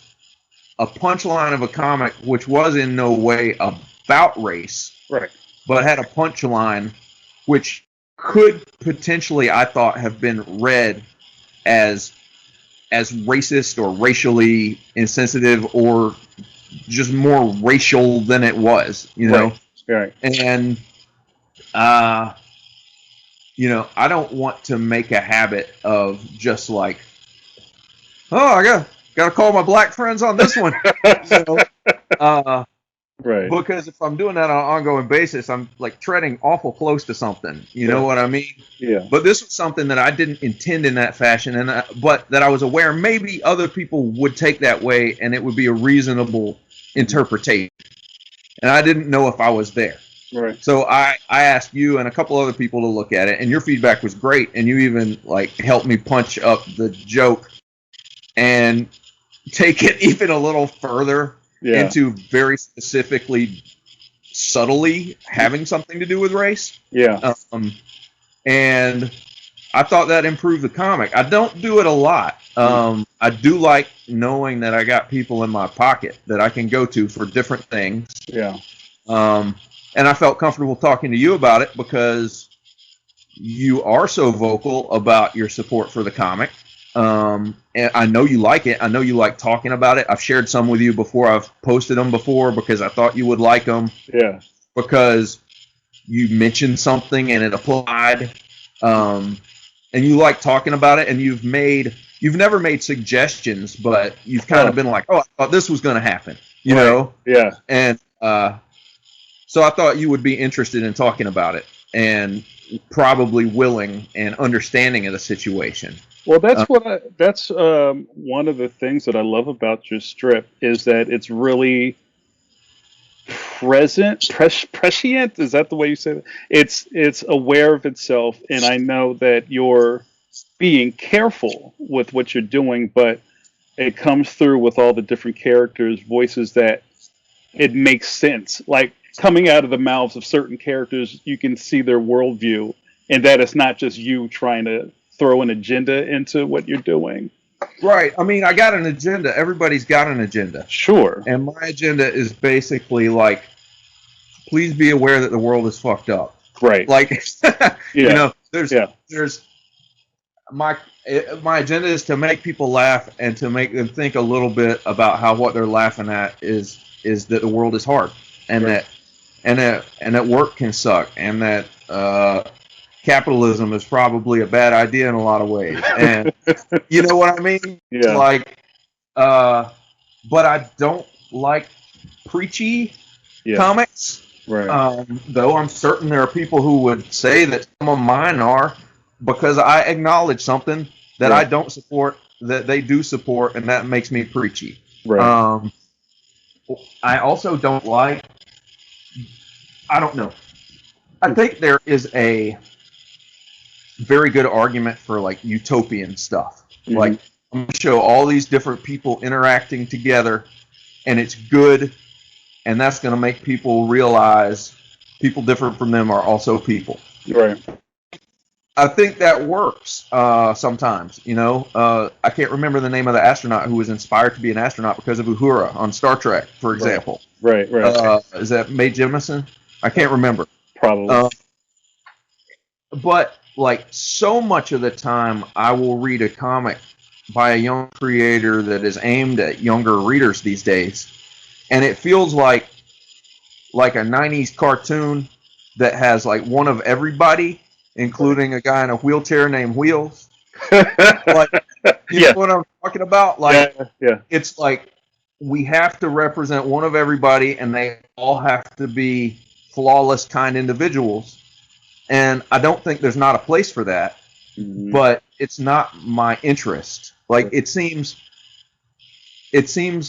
a punchline of a comic which was in no way about race, but had a punchline which could potentially, I thought, have been read as racist or racially insensitive or just more racial than it was, And I don't want to make a habit of just like, oh, I got to call my black friends on this one. Because if I'm doing that on an ongoing basis, I'm like treading awful close to something. You know what I mean? But this was something that I didn't intend in that fashion, but that I was aware maybe other people would take that way, and it would be a reasonable interpretation. And I didn't know if I was there. So I asked you and a couple other people to look at it, and your feedback was great, and you even like helped me punch up the joke and take it even a little further into very specifically, subtly having something to do with race. And I thought that improved the comic. I don't do it a lot. I do like knowing that I got people in my pocket that I can go to for different things. Yeah. And I felt comfortable talking to you about it because you are so vocal about your support for the comic. And I know you like it. I know you like talking about it. I've shared some with you before. I've posted them before because I thought you would like them. Yeah. Because you mentioned something and it applied. And you like talking about it, and you've never made suggestions, but you've kind of been like, oh, I thought this was going to happen, you know? Yeah. And so I thought you would be interested in talking about it and probably willing and understanding of the situation. Well, that's one of the things that I love about your strip is that it's really prescient. Is that the way you say it? It's aware of itself, and I know that you're being careful with what you're doing, but it comes through with all the different characters' voices that it makes sense. Like coming out of the mouths of certain characters, you can see their worldview, and that it's not just you trying to throw an agenda into what you're doing. Right. I mean, I got an agenda. Everybody's got an agenda. Sure. And my agenda is basically like, please be aware that the world is fucked up. Right. Like, you know, there's my agenda is to make people laugh and to make them think a little bit about how what they're laughing at is that the world is hard and that work can suck and that capitalism is probably a bad idea in a lot of ways. And you know what I mean? Yeah. Like, but I don't like preachy comics. Right. Though I'm certain there are people who would say that some of mine are, because I acknowledge something that I don't support that they do support, and that makes me preachy. Right. I also don't like. I don't know. I think there is a very good argument for like utopian stuff. Mm-hmm. Like I'm going to show all these different people interacting together, and it's good, and that's going to make people realize people different from them are also people. Right. I think that works sometimes. You know, I can't remember the name of the astronaut who was inspired to be an astronaut because of Uhura on Star Trek, for example. Right. Is that Mae Jemison? I can't remember. Probably. But like so much of the time, I will read a comic by a young creator that is aimed at younger readers these days, and it feels like a 90s cartoon that has like one of everybody, including a guy in a wheelchair named Wheels. Like, you know what I'm talking about? Like, it's like we have to represent one of everybody, and they all have to be flawless, kind individuals. And I don't think there's not a place for that, but it's not my interest. Like, it seems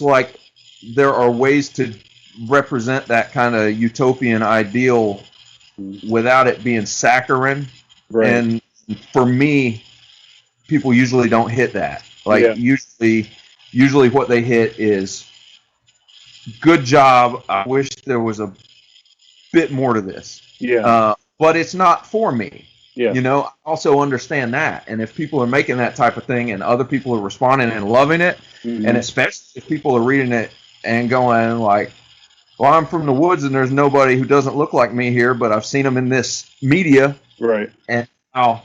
like there are ways to represent that kind of utopian ideal without it being saccharine. Right. And for me, people usually don't hit that. Like usually what they hit is good job. I wish there was a bit more to this. Yeah. But it's not for me. Yeah. You know, I also understand that. And if people are making that type of thing and other people are responding and loving it, and especially if people are reading it and going like, well, I'm from the woods and there's nobody who doesn't look like me here, but I've seen them in this media. Right. And now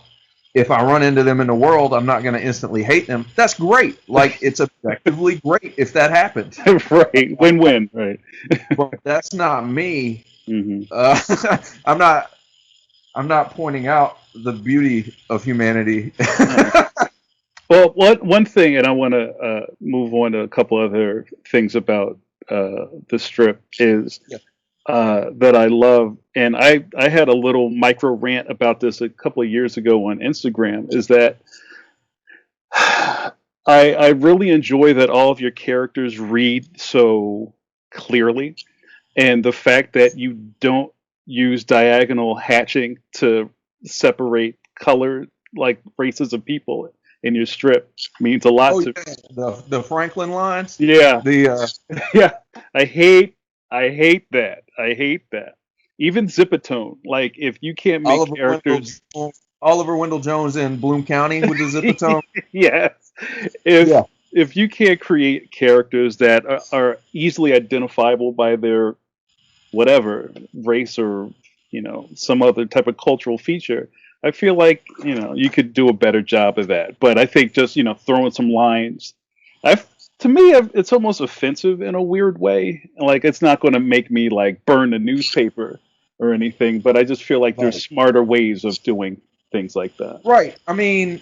if I run into them in the world, I'm not going to instantly hate them. That's great. Like, it's objectively great if that happens. Right. Win-win. Right. But that's not me. I'm not pointing out the beauty of humanity. Well, one thing, and I want to move on to a couple other things about the strip is that I love, and I had a little micro rant about this a couple of years ago on Instagram, is that I really enjoy that all of your characters read so clearly, and the fact that you don't use diagonal hatching to separate color, like races of people in your strip, means a lot to the Franklin lines. Yeah. I hate that. Even Zipatone. Like, if you can't make characters Oliver Wendell Jones in Bloom County with the Zipatone. Yes. Yeah. If you can't create characters that are easily identifiable by their whatever race or some other type of cultural feature, I feel like you could do a better job of that. But I think just throwing some lines, to me it's almost offensive in a weird way. Like it's not going to make me like burn the newspaper or anything, but I just feel like there's smarter ways of doing things like that. Right. I mean,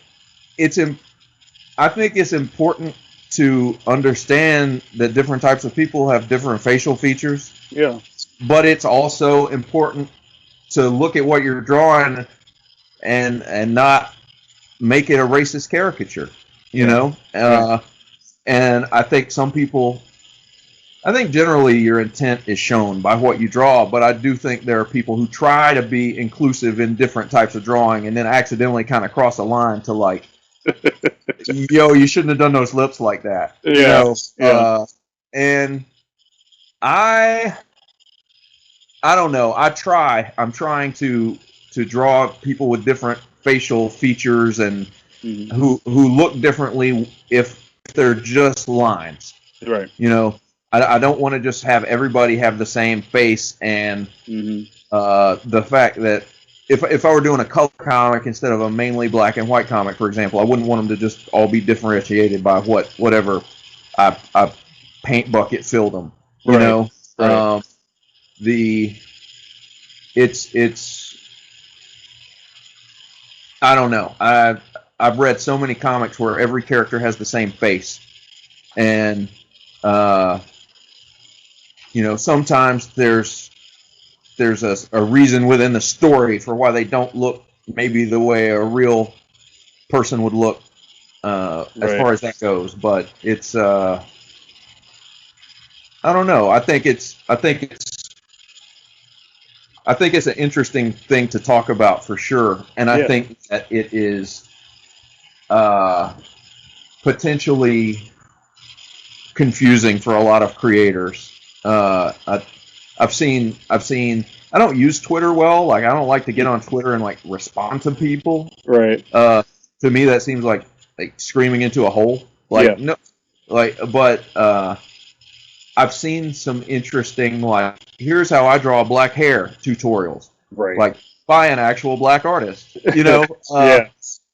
I think it's important to understand that different types of people have different facial features. Yeah. But it's also important to look at what you're drawing and not make it a racist caricature, you know? And I think generally your intent is shown by what you draw, but I do think there are people who try to be inclusive in different types of drawing and then accidentally kind of cross a line to like, yo, you shouldn't have done those lips like that. Yeah. And I don't know. I'm trying to draw people with different facial features and who look differently if they're just lines. Right. I don't want to just have everybody have the same face and the fact that if I were doing a color comic instead of a mainly black and white comic, for example, I wouldn't want them to just all be differentiated by whatever I paint bucket filled them. You know. Right. It's I don't know. I've read so many comics where every character has the same face, and sometimes there's a reason within the story for why they don't look maybe the way a real person would look as far as that goes. But it's I don't know. I think it's an interesting thing to talk about for sure, and I think that it is potentially confusing for a lot of creators. I've seen. I don't use Twitter well. Like I don't like to get on Twitter and like respond to people. Right. To me, that seems like screaming into a hole. No. But I've seen some interesting here's how I draw black hair tutorials. Right. Like by an actual black artist.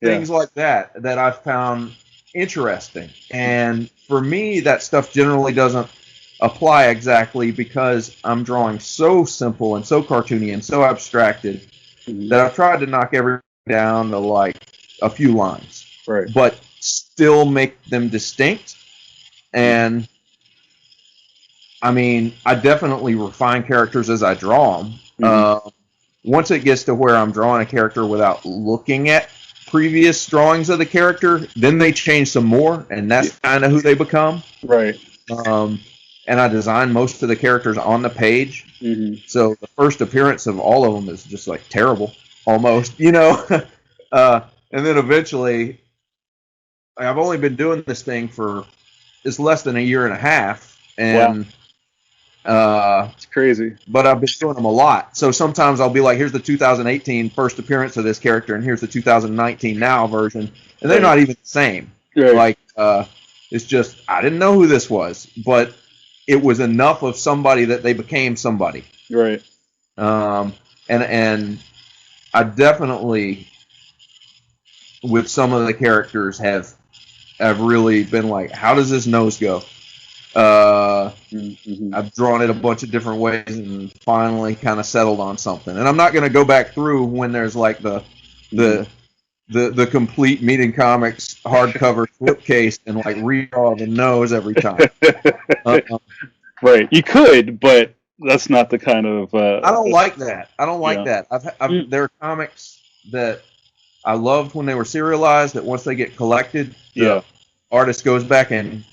Things like that I've found interesting. And for me, that stuff generally doesn't apply exactly because I'm drawing so simple and so cartoony and so abstracted that I've tried to knock everything down to like a few lines, but still make them distinct. And I mean, I definitely refine characters as I draw them. Once it gets to where I'm drawing a character without looking at previous drawings of the character, then they change some more, and that's kind of who they become. Right. And I design most of the characters on the page. So the first appearance of all of them is just like terrible, almost, and then eventually, I've only been doing this thing for it's less than a year and a half, and it's crazy. But I've been doing them a lot. So sometimes I'll be like, here's the 2018 first appearance of this character, and here's the 2019 now version, and they're not even the same. Like it's just I didn't know who this was, but it was enough of somebody that they became somebody. Right. And I definitely, with some of the characters, have really been like, how does this nose go? I've drawn it a bunch of different ways and finally kind of settled on something. And I'm not going to go back through when there's like the complete Meeting Comics hardcover slipcase and like redraw the nose every time. Right. You could, but that's not the kind of. I don't like that. that. There are comics that I loved when they were serialized. That once they get collected, the artist goes back and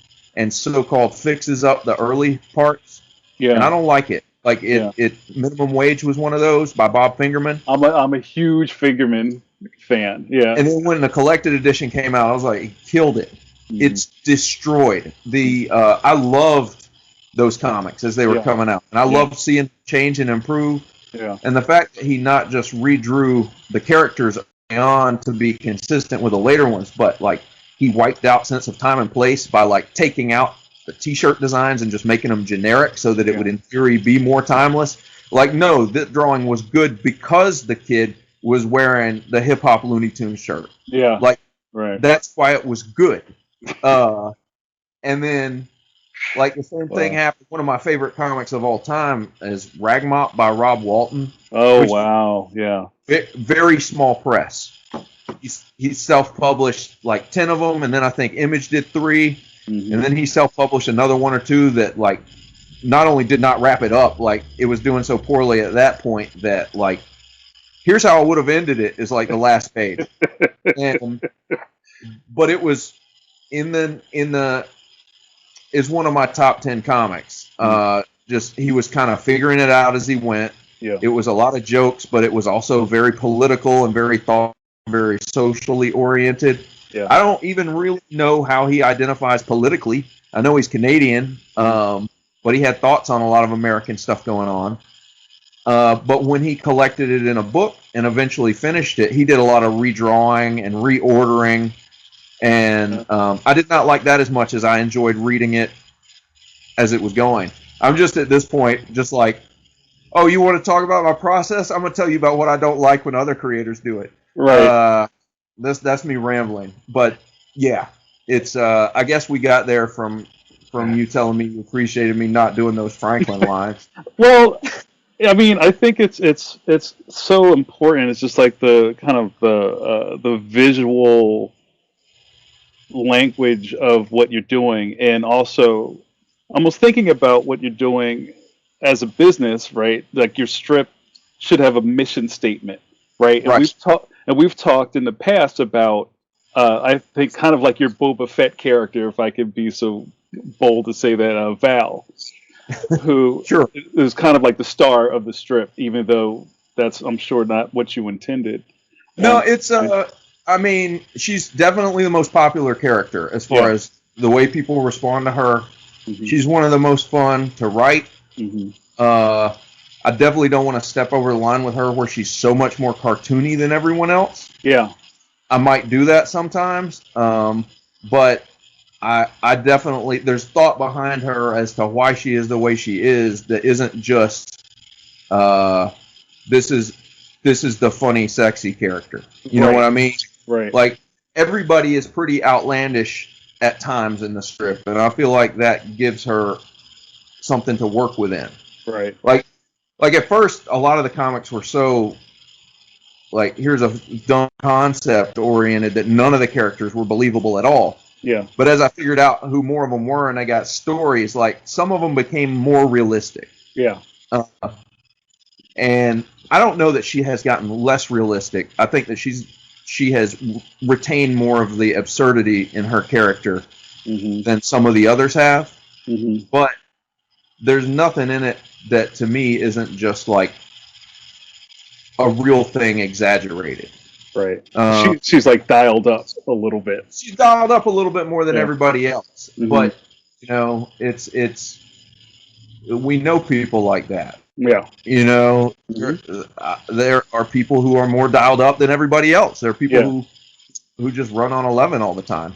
so-called fixes up the early parts. Yeah. And I don't like it. Like it Minimum Wage was one of those by Bob Fingerman. I'm a huge Fingerman fan. Yeah. And then when the collected edition came out, I was like, he killed it. It's destroyed. I loved those comics as they were coming out. And I loved seeing change and improve. Yeah. And the fact that he not just redrew the characters on to be consistent with the later ones, but like he wiped out sense of time and place by like taking out the t-shirt designs and just making them generic so that it would in theory be more timeless. Like, no, that drawing was good because the kid was wearing the hip hop Looney Tunes shirt. Yeah. Like, right. That's why it was good. And then, like, the same thing happened. One of my favorite comics of all time is Ragmop by Rob Walton. Oh, wow. Yeah. Very small press. He self-published like 10 of them, and then I think Image did 3. Mm-hmm. And then he self-published another 1 or 2 that, like, not only did not wrap it up, like, it was doing so poorly at that point that, like, here's how I would have ended it is, like, the last page. But it was is one of my top 10 comics. Just, he was kind of figuring it out as he went. Yeah. It was a lot of jokes, but it was also very political and very very socially oriented. Yeah. I don't even really know how he identifies politically. I know he's Canadian, but he had thoughts on a lot of American stuff going on. But when he collected it in a book and eventually finished it, he did a lot of redrawing and reordering. And I did not like that as much as I enjoyed reading it as it was going. I'm just at this point, just like, oh, you want to talk about my process? I'm going to tell you about what I don't like when other creators do it. Right. That's me rambling, but yeah, it's. I guess we got there from you telling me you appreciated me not doing those Franklin lines. Well, I mean, I think it's so important. It's just like the kind of the visual language of what you're doing, and also almost thinking about what you're doing as a business, right? Like your strip should have a mission statement, right? And we've talked in the past about, I think, kind of like your Boba Fett character, if I could be so bold to say that, Val, who Sure. is kind of like the star of the strip, even though that's, I'm sure, not what you intended. No, it's, I mean, she's definitely the most popular character as far as the way people respond to her. Mm-hmm. She's one of the most fun to write. Mm-hmm. I definitely don't want to step over the line with her where she's so much more cartoony than everyone else. Yeah. I might do that sometimes, but I definitely, there's thought behind her as to why she is the way she is that isn't just, this is the funny, sexy character. You know what I mean? Right. Like, everybody is pretty outlandish at times in the strip, and I feel like that gives her something to work within. Right. Like at first, a lot of the comics were so, like, here's a dumb concept oriented that none of the characters were believable at all. Yeah. But as I figured out who more of them were and I got stories, like, some of them became more realistic. Yeah. And I don't know that she has gotten less realistic. I think that she has retained more of the absurdity in her character than some of the others have. Mm-hmm. But there's nothing in it that to me isn't just like a real thing exaggerated. Right. She's like dialed up a little bit. She's dialed up a little bit more than everybody else. Mm-hmm. But, you know, it's we know people like that. Yeah. You know, there are people who are more dialed up than everybody else. There are people who just run on 11 all the time.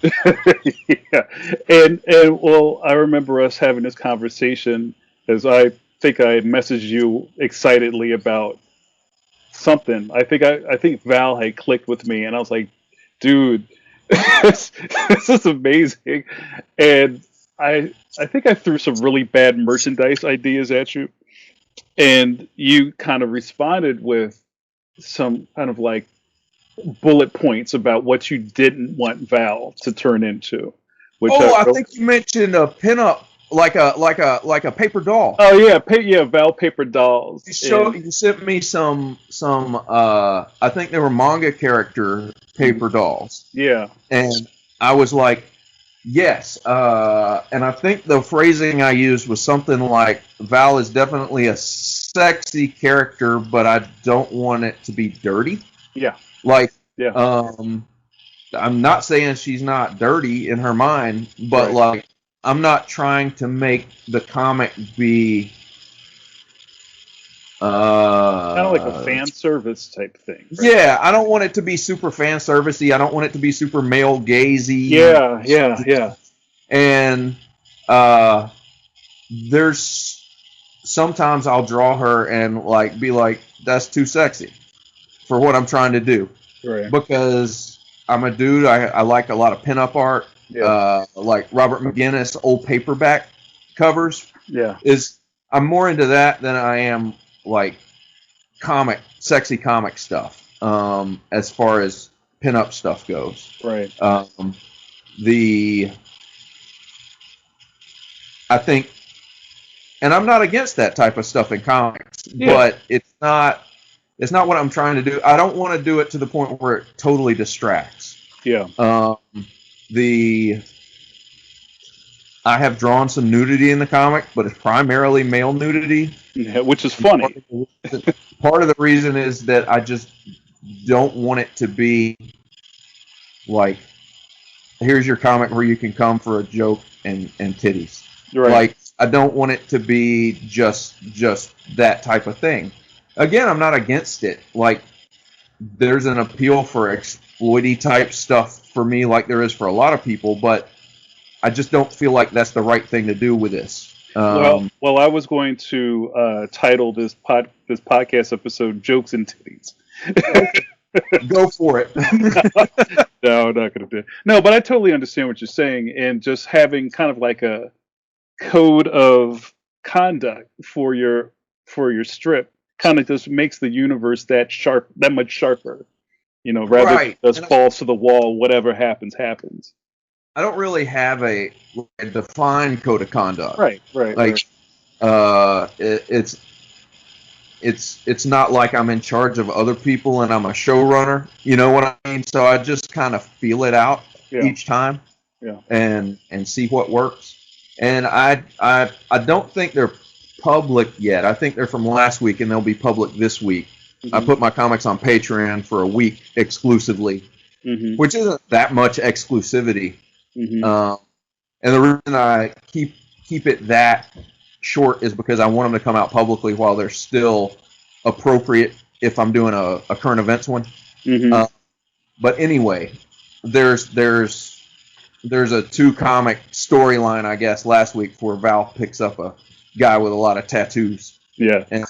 And well, I remember us having this conversation as I think I messaged you excitedly about something. I think Val had clicked with me, and I was like, dude, this is amazing. And I think I threw some really bad merchandise ideas at you, and you kind of responded with some kind of like bullet points about what you didn't want Val to turn into. Which I think you mentioned a pinup, like a paper doll. Oh yeah, Val paper dolls. You sent me some I think they were manga character paper dolls. Yeah. And I was like, yes. And I think the phrasing I used was something like, Val is definitely a sexy character, but I don't want it to be dirty. Yeah. Like, I'm not saying she's not dirty in her mind, but like, I'm not trying to make the comic be Kind of like a fan service type thing. Right? Yeah, I don't want it to be super fan servicey. I don't want it to be super male gazy. Yeah. And there's sometimes I'll draw her and like be like, that's too sexy for what I'm trying to do. Right. Because I'm a dude. I like a lot of pinup art. Yeah. Like Robert McGinnis old paperback covers. Yeah. I'm more into that than I am like sexy comic stuff. As far as pinup stuff goes. Right. I think, and I'm not against that type of stuff in comics, but it's not what I'm trying to do. I don't want to do it to the point where it totally distracts. Yeah. I have drawn some nudity in the comic, but it's primarily male nudity. Yeah, which is funny. Part of the reason is that I just don't want it to be like, here's your comic where you can come for a joke and titties. Right. Like, I don't want it to be just that type of thing. Again, I'm not against it. Like, there's an appeal for exploity type stuff for me, like there is for a lot of people, but I just don't feel like that's the right thing to do with this. Well, I was going to title this podcast episode "Jokes and Titties." Go for it. No, I'm not going to do it. No, but I totally understand what you're saying, and just having kind of like a code of conduct for your strip kind of just makes the universe that much sharper. You know, rather right. than just falls to the wall. Whatever happens. I don't really have a defined code of conduct. Right. Like, it's not like I'm in charge of other people and I'm a showrunner. You know what I mean? So I just kind of feel it out each time, and see what works. And I don't think they're public yet. I think they're from last week and they'll be public this week. Mm-hmm. I put my comics on Patreon for a week exclusively, which isn't that much exclusivity. And the reason I keep it that short is because I want them to come out publicly while they're still appropriate if I'm doing a current events one. But anyway, there's a 2 comic storyline, I guess, last week where Val picks up a guy with a lot of tattoos. Yeah. And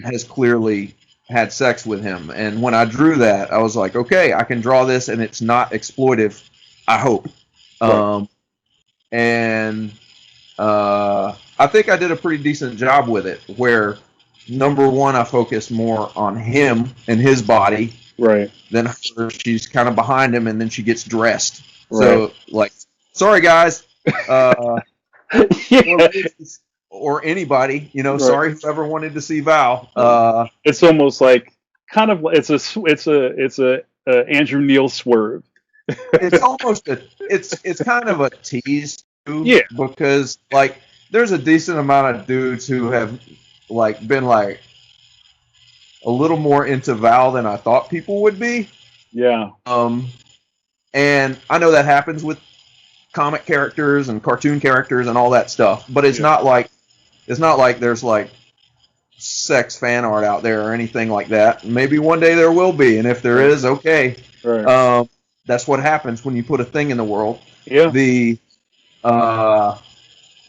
has clearly had sex with him. And when I drew that, I was like, okay, I can draw this and it's not exploitive, I hope. Right. I think I did a pretty decent job with it, where number one, I focused more on him and his body. Right. Then she's kind of behind him and then she gets dressed. Right. So, like, sorry guys, or anybody, you know, right. Sorry whoever wanted to see Val. It's almost like it's a Andrew NEAL swerve. It's almost it's kind of a tease too, because like there's a decent amount of dudes who have like been like a little more into Val than I thought people would be. Yeah. And I know that happens with comic characters and cartoon characters and all that stuff, but it's not like there's like sex fan art out there or anything like that. Maybe one day there will be, and if there is, okay. Right. That's what happens when you put a thing in the world. Yeah.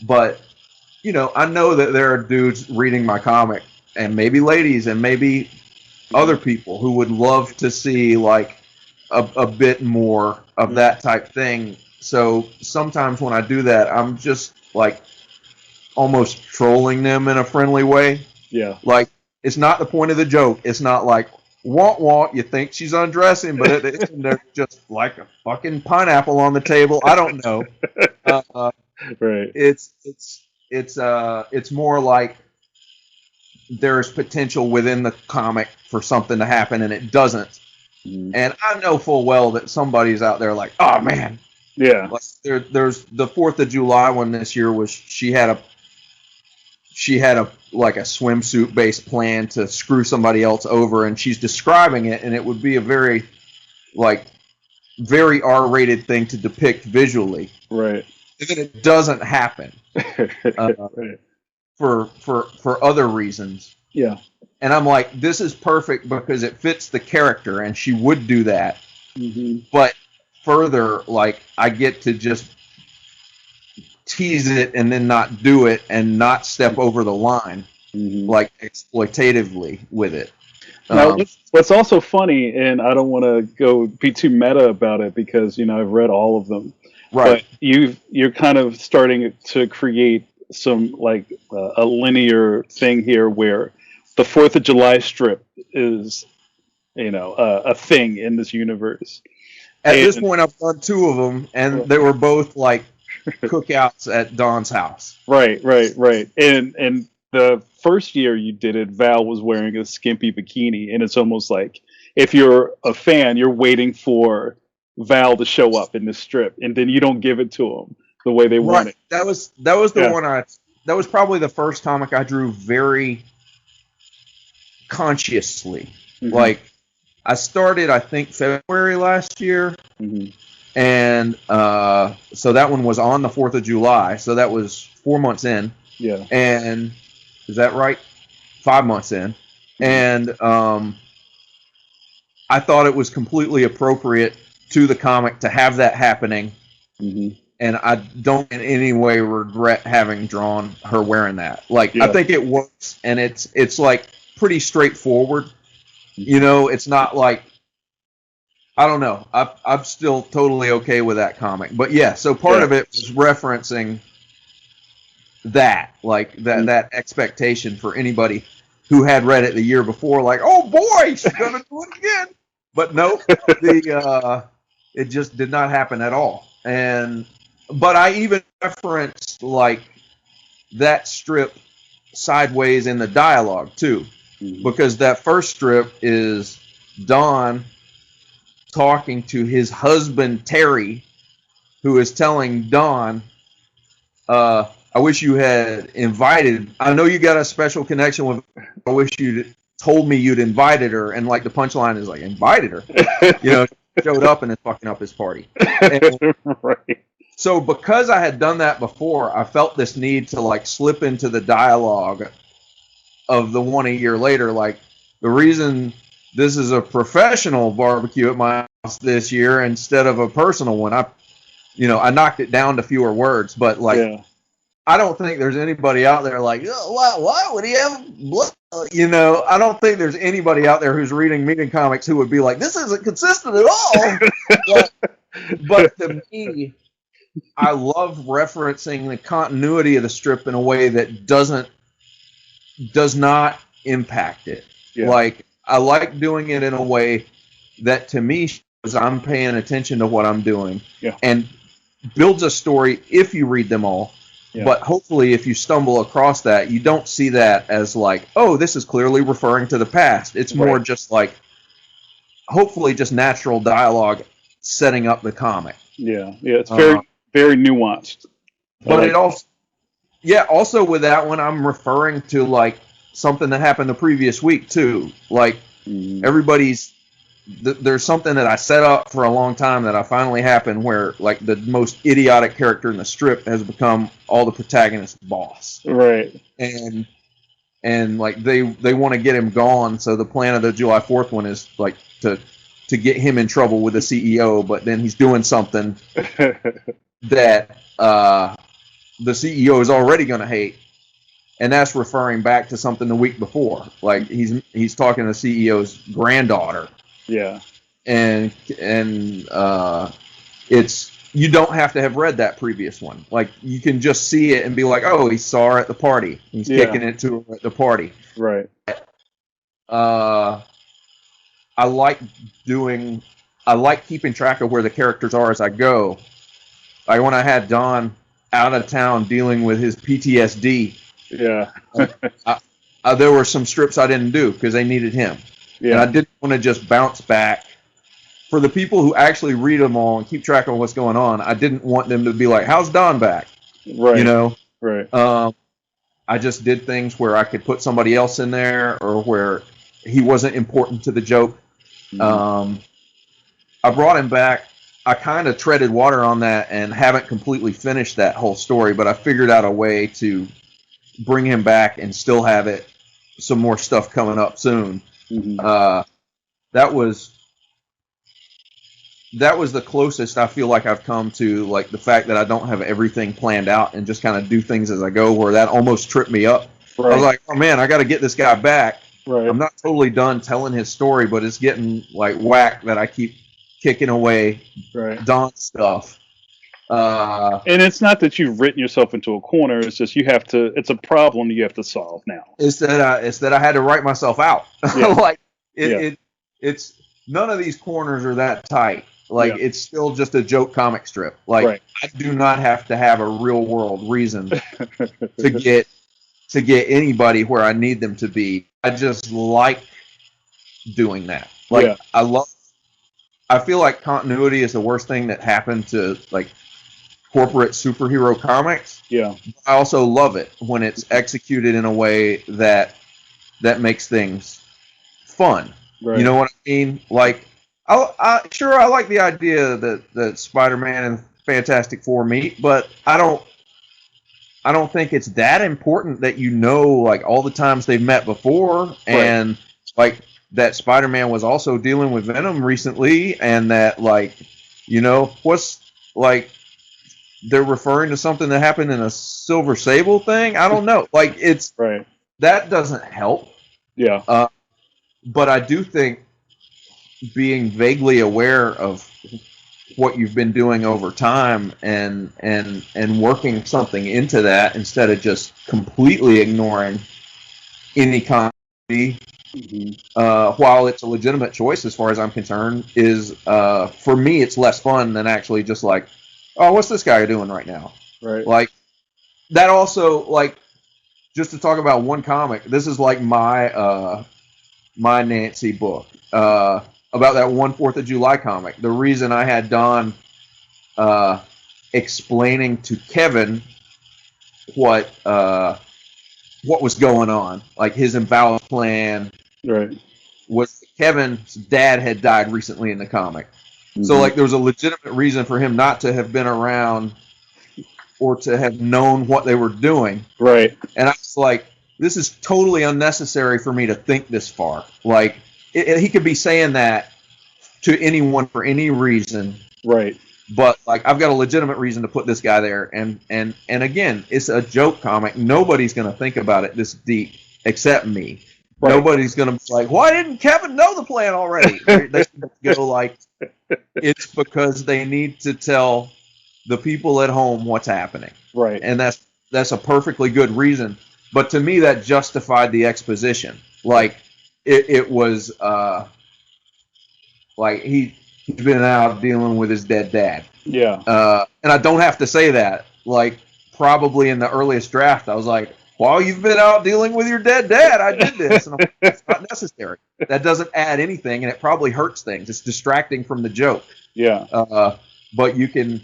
But you know, I know that there are dudes reading my comic, and maybe ladies, and maybe other people who would love to see like a bit more of that type thing. So sometimes when I do that, I'm just like almost trolling them in a friendly way. Yeah. Like, it's not the point of the joke. It's not like, want, you think she's undressing, but they're just like a fucking pineapple on the table. I don't know. Right. It's more like there's potential within the comic for something to happen and it doesn't. And I know full well that somebody's out there like, oh man. Yeah. Like there's the 4th of July one this year was she had a like a swimsuit based plan to screw somebody else over, and she's describing it, and it would be a very R-rated thing to depict visually. Right. And then it doesn't happen. For other reasons. Yeah. And I'm like, this is perfect because it fits the character, and she would do that. Mm-hmm. But further, like, I get to just tease it and then not do it and not step over the line, like exploitatively with it. Now, what's also funny, and I don't want to go be too meta about it because I've read all of them, Right. but you're kind of starting to create some like a linear thing here where the Fourth of July strip is a thing in this universe. At this point, I've done two of them, and they were both like cookouts at Don's house. Right. And the first year you did it, Val was wearing a skimpy bikini, and it's almost like if you're a fan, you're waiting for Val to show up in the strip, and then you don't give it to them the way they want it. That was the one that was probably the first comic I drew very consciously. Mm-hmm. Like, I started, I think, February last year. Mm-hmm. And so that one was on the 4th of July. So that was 4 months in. Yeah. And is that right? 5 months in. And I thought it was completely appropriate to the comic to have that happening. Mm-hmm. And I don't in any way regret having drawn her wearing that. Like, I think it works, and it's like pretty straightforward. It's not like, I don't know. I'm still totally okay with that comic. But yeah, so part of it was referencing that, like that expectation for anybody who had read it the year before, like, oh boy, she's gonna do it again. But nope, it just did not happen at all. But I even referenced like that strip sideways in the dialogue too, because that first strip is Don talking to his husband Terry, who is telling Don, I wish you had invited, I know you got a special connection with, I wish you'd told me you'd invited her. And like the punchline is like, invited her? Showed up and is fucking up his party. Right. So because I had done that before, I felt this need to like slip into the dialogue of the one a year later. Like, the reason this is a professional barbecue at my house this year instead of a personal one, I knocked it down to fewer words, but like, I don't think there's anybody out there like, oh, why would he have blood? I don't think there's anybody out there who's reading Meeting Comics who would be like, this isn't consistent at all. but to me, I love referencing the continuity of the strip in a way that does not impact it. Yeah. Like, I like doing it in a way that to me shows I'm paying attention to what I'm doing, and builds a story if you read them all. Yeah. But hopefully if you stumble across that, you don't see that as like, oh, this is clearly referring to the past. It's more just like, hopefully just natural dialogue setting up the comic. Yeah, it's very, very nuanced. But it also with that one, I'm referring to like something that happened the previous week too. Like, there's something that I set up for a long time that I finally happened where like the most idiotic character in the strip has become all the protagonist's boss. Right. And like they want to get him gone, so the plan of the July 4th one is like to get him in trouble with the CEO, but then he's doing something that the CEO is already going to hate. And that's referring back to something the week before. Like he's talking to the CEO's granddaughter. Yeah. And it's, you don't have to have read that previous one. Like, you can just see it and be like, oh, he saw her at the party. He's kicking it to her at the party. Right. I like keeping track of where the characters are as I go. Like when I had Don out of town dealing with his PTSD. Yeah. There were some strips I didn't do because they needed him. Yeah. And I didn't want to just bounce back. For the people who actually read them all and keep track of what's going on, I didn't want them to be like, how's Don back? Right. Right. I just did things where I could put somebody else in there or where he wasn't important to the joke. Mm-hmm. I brought him back. I kind of treaded water on that and haven't completely finished that whole story, but I figured out a way to bring him back and still have it some more stuff coming up soon. Mm-hmm. That was the closest I feel like I've come to like the fact that I don't have everything planned out and just kind of do things as I go, where that almost tripped me up. Right. I was like, oh man, I got to get this guy back. Right. I'm not totally done telling his story, but it's getting like whack that I keep kicking away Don's stuff. And it's not that you've written yourself into a corner. It's just it's a problem you have to solve now. It's that I had to write myself out. Yeah. Like it's none of these corners are that tight. Like it's still just a joke comic strip. Like I do not have to have a real world reason to get anybody where I need them to be. I just like doing that. Like I feel like continuity is the worst thing that happened to like corporate superhero comics. Yeah. I also love it when it's executed in a way that makes things fun. Right. You know what I mean? Like I like the idea that Spider-Man and Fantastic Four meet, but I don't think it's that important that you know like all the times they've met before, and like that Spider-Man was also dealing with Venom recently, and that like what's like they're referring to something that happened in a Silver Sable thing. I don't know. Like it's that doesn't help. Yeah. But I do think being vaguely aware of what you've been doing over time and working something into that instead of just completely ignoring any continuity, while it's a legitimate choice as far as I'm concerned, is for me it's less fun than actually just like, oh, what's this guy doing right now? Right. Like that also, like, just to talk about one comic, this is like my Nancy book. About that one 4th of July comic. The reason I had Don explaining to Kevin what was going on, like his invalid plan, was Kevin's dad had died recently in the comic. So like there was a legitimate reason for him not to have been around or to have known what they were doing. Right. And I was like, this is totally unnecessary for me to think this far. Like he could be saying that to anyone for any reason, right? But like, I've got a legitimate reason to put this guy there, and again, it's a joke comic. Nobody's gonna think about it this deep except me. Right. Nobody's gonna be like, why didn't Kevin know the plan already? They go like, it's because they need to tell the people at home what's happening, right? And that's a perfectly good reason. But to me, that justified the exposition. Like it was like he's been out dealing with his dead dad. Yeah. And I don't have to say that. Like probably in the earliest draft, I was like, while you've been out dealing with your dead dad, I did this. And I'm like, it's not necessary. That doesn't add anything, and it probably hurts things. It's distracting from the joke. Yeah. But you can,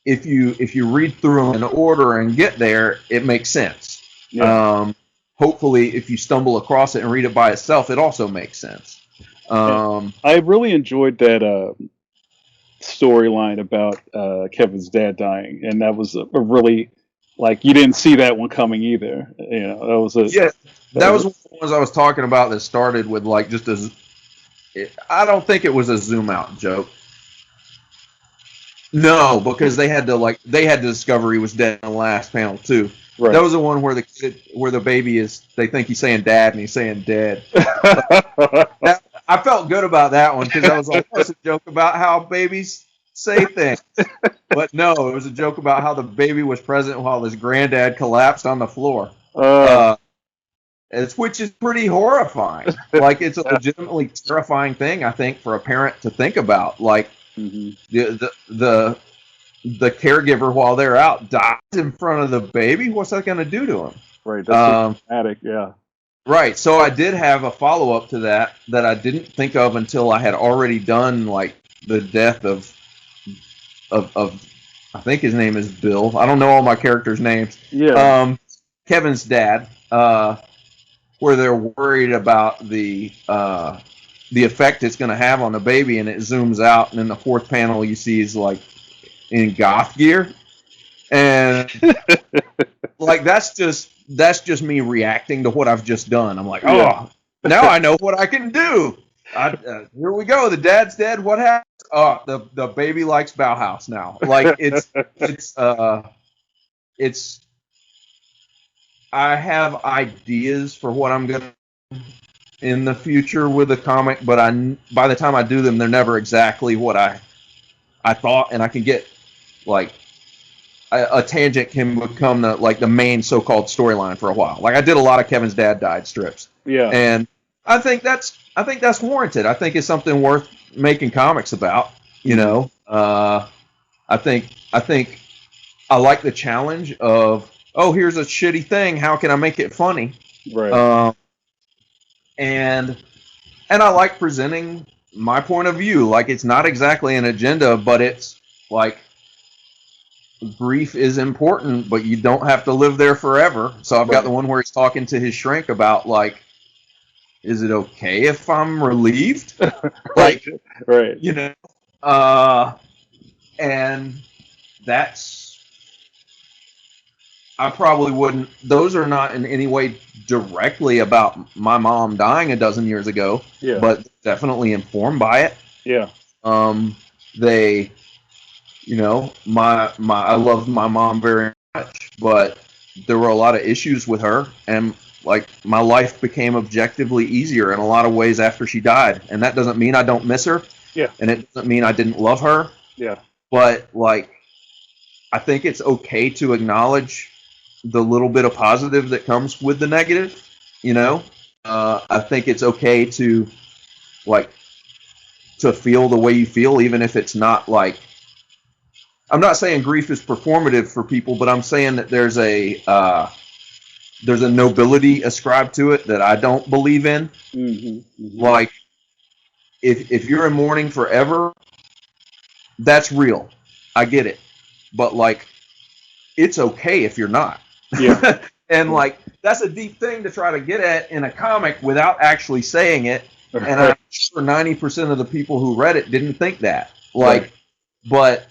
if you read through them in order and get there, it makes sense. Yeah. Hopefully, if you stumble across it and read it by itself, it also makes sense. I really enjoyed that storyline about Kevin's dad dying, and that was a really, like, you didn't see that one coming either. You know, that was that was one of the ones I was talking about that started with like just I don't think it was a zoom out joke. No, because they had to discover he was dead in the last panel too. Right. That was the one where the baby they think he's saying dad and he's saying dead. I felt good about that one because I was like, that's a joke about how babies say things. But no, it was a joke about how the baby was present while his granddad collapsed on the floor. Which is pretty horrifying. Like, it's a legitimately terrifying thing, I think, for a parent to think about. Like, the caregiver, while they're out, dies in front of the baby. What's that going to do to him? Right. That's dramatic. Yeah. Right. So I did have a follow-up to that I didn't think of until I had already done, like, the death of I think his name is Bill. I don't know all my characters' names. Yeah. Kevin's dad, where they're worried about the effect it's going to have on the baby, and it zooms out, and in the fourth panel you see he's like in goth gear, And like that's just me reacting to what I've just done. I'm like, oh, now I know what I can do. Here we go. The dad's dead. What happened? Oh, the baby likes Bauhaus now. Like it's. I have ideas for what I'm gonna do in the future with a comic, but by the time I do them, they're never exactly what I thought, and I can get like a tangent can become the main so-called storyline for a while. Like I did a lot of Kevin's dad died strips. Yeah. And I think that's warranted. I think it's something worth making comics about, you know. I think I like the challenge of, oh, here's a shitty thing, how can I make it funny? Right. And I like presenting my point of view. Like it's not exactly an agenda, but it's like grief is important, but you don't have to live there forever. So I've got the one where he's talking to his shrink about like, is it okay if I'm relieved? Like, right. you know, and that's, I probably wouldn't, those are not in any way directly about my mom dying a dozen years ago, but definitely informed by it. Yeah. They, you know, I loved my mom very much, but there were a lot of issues with her, and like my life became objectively easier in a lot of ways after she died. And that doesn't mean I don't miss her. Yeah. And it doesn't mean I didn't love her. Yeah. But like, I think it's okay to acknowledge the little bit of positive that comes with the negative. You know, I think it's okay to like to feel the way you feel, even if it's not like. I'm not saying grief is performative for people, but I'm saying that there's a nobility ascribed to it that I don't believe in. Like, if you're in mourning forever, that's real. I get it. But, like, it's okay if you're not. Yeah. And, like, that's a deep thing to try to get at in a comic without actually saying it. And I'm sure 90% of the people who read it didn't think that. Like, but...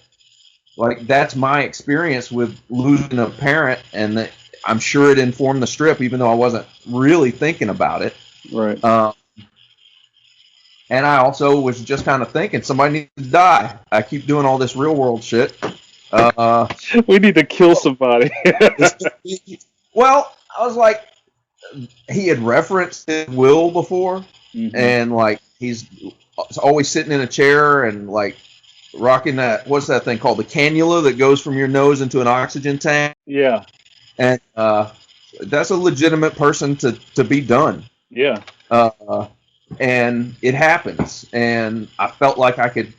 Like, that's my experience with losing a parent, and I'm sure it informed the strip, even though I wasn't really thinking about it. Right. And I also was just kind of thinking, somebody needs to die. I keep doing all this real-world shit. We need to kill somebody. Well, I was like, he had referenced his will before, and, like, he's always sitting in a chair and, like, rocking that, what's that thing called? The cannula that goes from your nose into an oxygen tank. Yeah. And that's a legitimate person to be done. Yeah. And it happens. And I felt like I could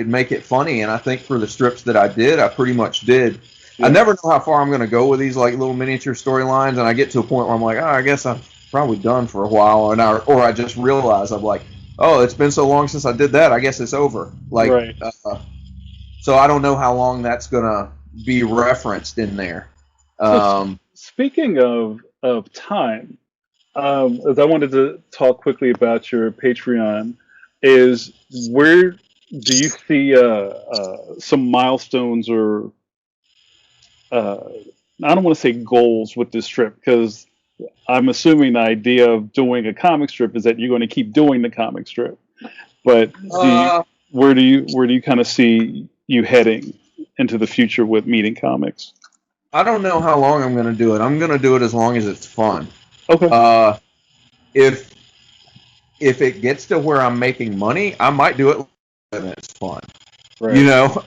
make it funny. And I think for the strips that I did, I pretty much did. Yeah. I never know how far I'm going to go with these like little miniature storylines. And I get to a point where I'm like, oh, I guess I'm probably done for a while. Or I just realize I'm like, oh, it's been so long since I did that, I guess it's over. Like, so I don't know how long that's gonna be referenced in there. So speaking of time, as I wanted to talk quickly about your Patreon, is where do you see some milestones or I don't want to say goals with this strip, because I'm assuming the idea of doing a comic strip is that you're going to keep doing the comic strip. But where do you kind of see you heading into the future with Meeting Comics? I don't know how long I'm going to do it. I'm going to do it as long as it's fun. Okay. If it gets to where I'm making money, I might do it and it's fun. Right. You know,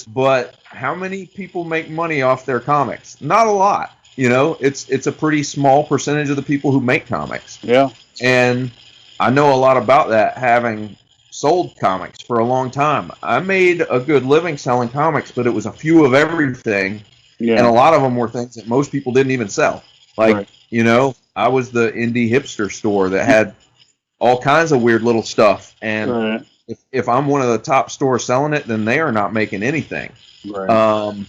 but how many people make money off their comics? Not a lot. You know, it's a pretty small percentage of the people who make comics. Yeah. And I know a lot about that, having sold comics for a long time. I made a good living selling comics, but it was a few of everything. Yeah. And a lot of them were things that most people didn't even sell. Like, you know, I was the indie hipster store that had all kinds of weird little stuff. And if I'm one of the top stores selling it, then they are not making anything. Right.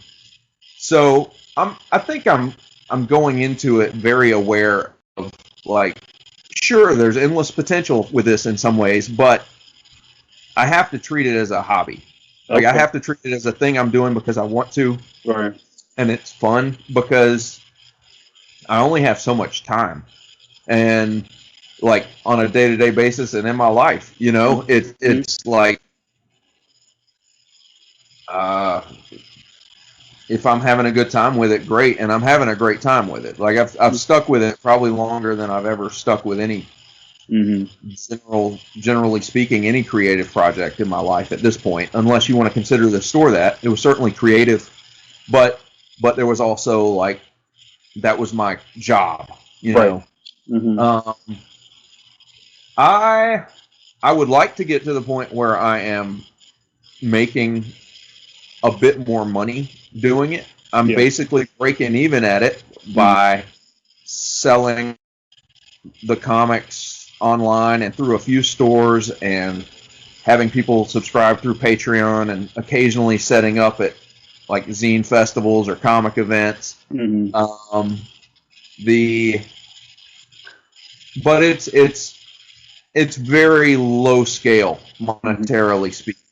So I think I'm going into it very aware of, like, sure, there's endless potential with this in some ways, but I have to treat it as a hobby. Like, I Okay. have to treat it as a thing I'm doing because I want to, Right. and it's fun because I only have so much time. And like on a day-to-day basis and in my life, it's like uh, if I'm having a good time with it, great, and I'm having a great time with it. Like I've stuck with it probably longer than I've ever stuck with any generally speaking, any creative project in my life at this point, unless you want to consider the store that. It was certainly creative, but there was also like that was my job, Right. Mm-hmm. I would like to get to the point where I am making a bit more money doing it. I'm basically breaking even at it by selling the comics online and through a few stores and having people subscribe through Patreon and occasionally setting up at like zine festivals or comic events. But it's very low scale monetarily speaking.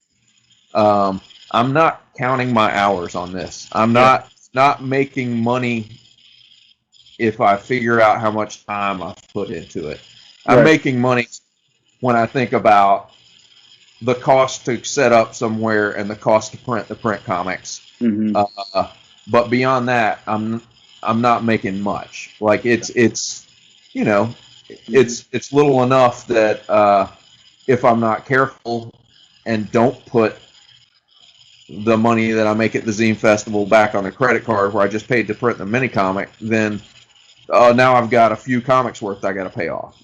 I'm not counting my hours on this. I'm not making money if I figure out how much time I've put into it. I'm making money when I think about the cost to set up somewhere and the cost to print the print comics. But beyond that, I'm not making much. Like it's little enough that if I'm not careful and don't put the money that I make at the zine festival back on the credit card where I just paid to print the mini comic, then now I've got a few comics worth I got to pay off.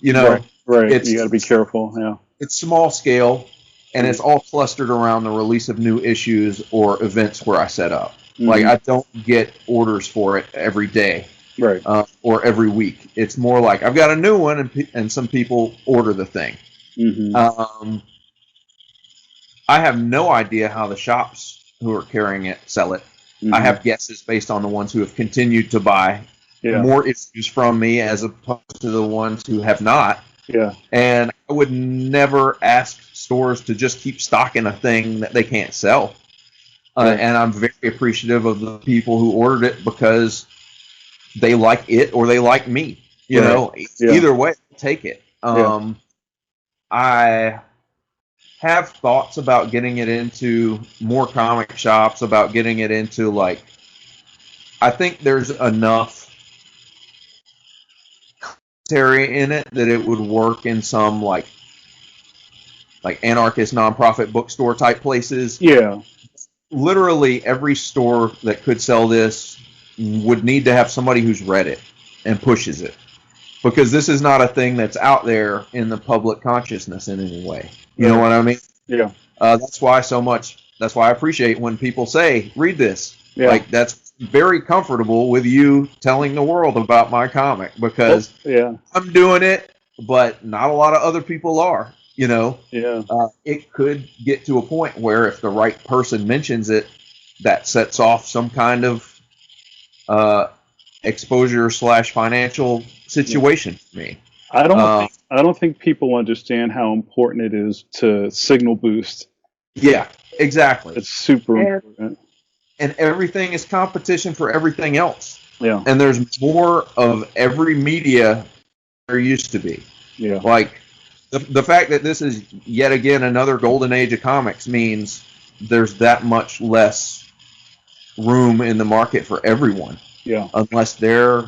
Right. You got to be careful. Yeah. It's small scale, and it's all clustered around the release of new issues or events where I set up. Like I don't get orders for it every day, right, or every week. It's more like I've got a new one, and some people order the thing. I have no idea how the shops who are carrying it sell it. I have guesses based on the ones who have continued to buy more issues from me as opposed to the ones who have not. Yeah. And I would never ask stores to just keep stocking a thing that they can't sell. And I'm very appreciative of the people who ordered it because they like it or they like me. Either way, take it. I have thoughts about getting it into more comic shops, about getting it into I think there's enough commentary in it that it would work in some like anarchist nonprofit bookstore type places. Yeah. Literally every store that could sell this would need to have somebody who's read it and pushes it, because this is not a thing that's out there in the public consciousness in any way. You know what I mean? Yeah. That's why I appreciate when people say, read this. Yeah. Like, that's very comfortable with you telling the world about my comic, because I'm doing it, but not a lot of other people are. It could get to a point where if the right person mentions it, that sets off some kind of exposure / financial situation for me. I don't think people understand how important it is to signal boost. Yeah, exactly. It's super important. And everything is competition for everything else. Yeah. And there's more of every media there used to be. Yeah. Like the fact that this is yet again another golden age of comics means there's that much less room in the market for everyone. Yeah. Unless they're,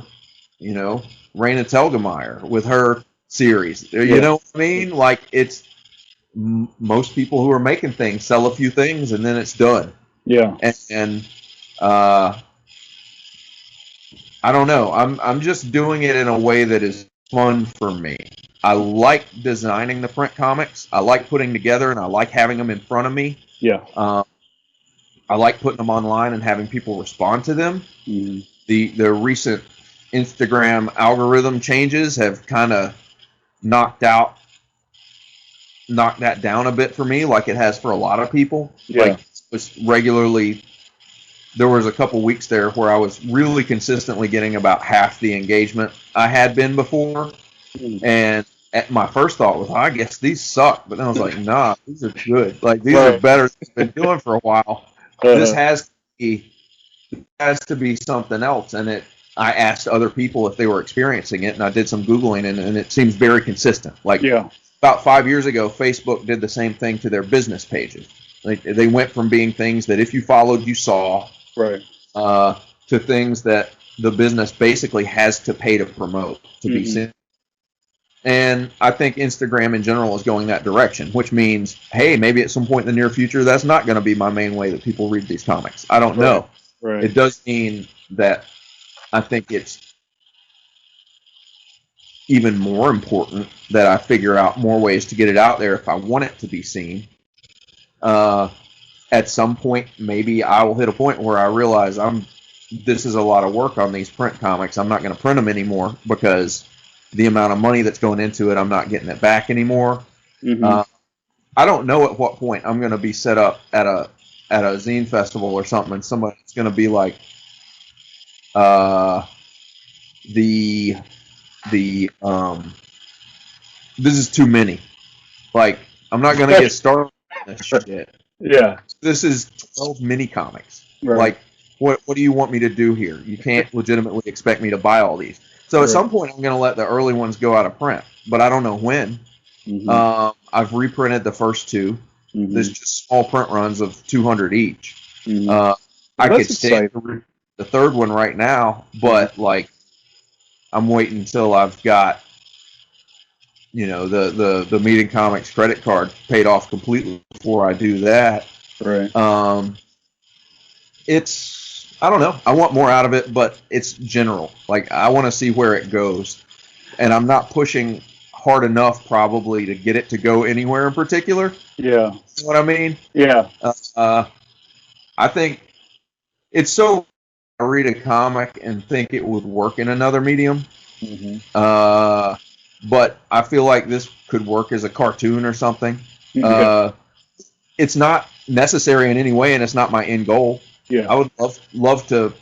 Raina Telgemeier with her series. You know what I mean? Like, it's most people who are making things sell a few things and then it's done. Yeah. And I don't know. I'm just doing it in a way that is fun for me. I like designing the print comics. I like putting together, and I like having them in front of me. Yeah. I like putting them online and having people respond to them. The recent Instagram algorithm changes have kind of knocked that down a bit for me, like it has for a lot of people. Yeah. There was a couple weeks there where I was really consistently getting about half the engagement I had been before, and my first thought was, I guess these suck, but then I was like, nah, these are good. Like these Right. are better than I've been doing for a while. This has to be something else. And I asked other people if they were experiencing it, and I did some Googling, and it seems very consistent. Like about 5 years ago, Facebook did the same thing to their business pages. Like they went from being things that if you followed, you saw, right, to things that the business basically has to pay to promote to be seen. And I think Instagram in general is going that direction, which means, hey, maybe at some point in the near future, that's not going to be my main way that people read these comics. I don't know. Right. It does mean that I think it's even more important that I figure out more ways to get it out there if I want it to be seen. At some point, maybe I will hit a point where I realize this is a lot of work on these print comics. I'm not going to print them anymore because the amount of money that's going into it, I'm not getting it back anymore. I don't know at what point I'm going to be set up at a zine festival or something, and somebody's going to be like, this is too many. Like, I'm not going to get started on this shit. Yeah. This is 12 mini comics. Right. Like, what do you want me to do here? You can't legitimately expect me to buy all these. So at some point, I'm going to let the early ones go out of print, but I don't know when. I've reprinted the first two. There's just small print runs of 200 each. I could stay the third one right now, but like, I'm waiting until I've got, the Meeting Comics credit card paid off completely before I do that. Right. I don't know. I want more out of it, but it's general. Like, I want to see where it goes. And I'm not pushing hard enough probably to get it to go anywhere in particular. Yeah. You know what I mean? Yeah. I think it's so I read a comic and think it would work in another medium. But I feel like this could work as a cartoon or something. It's not necessary in any way, and it's not my end goal. Yeah. I would love to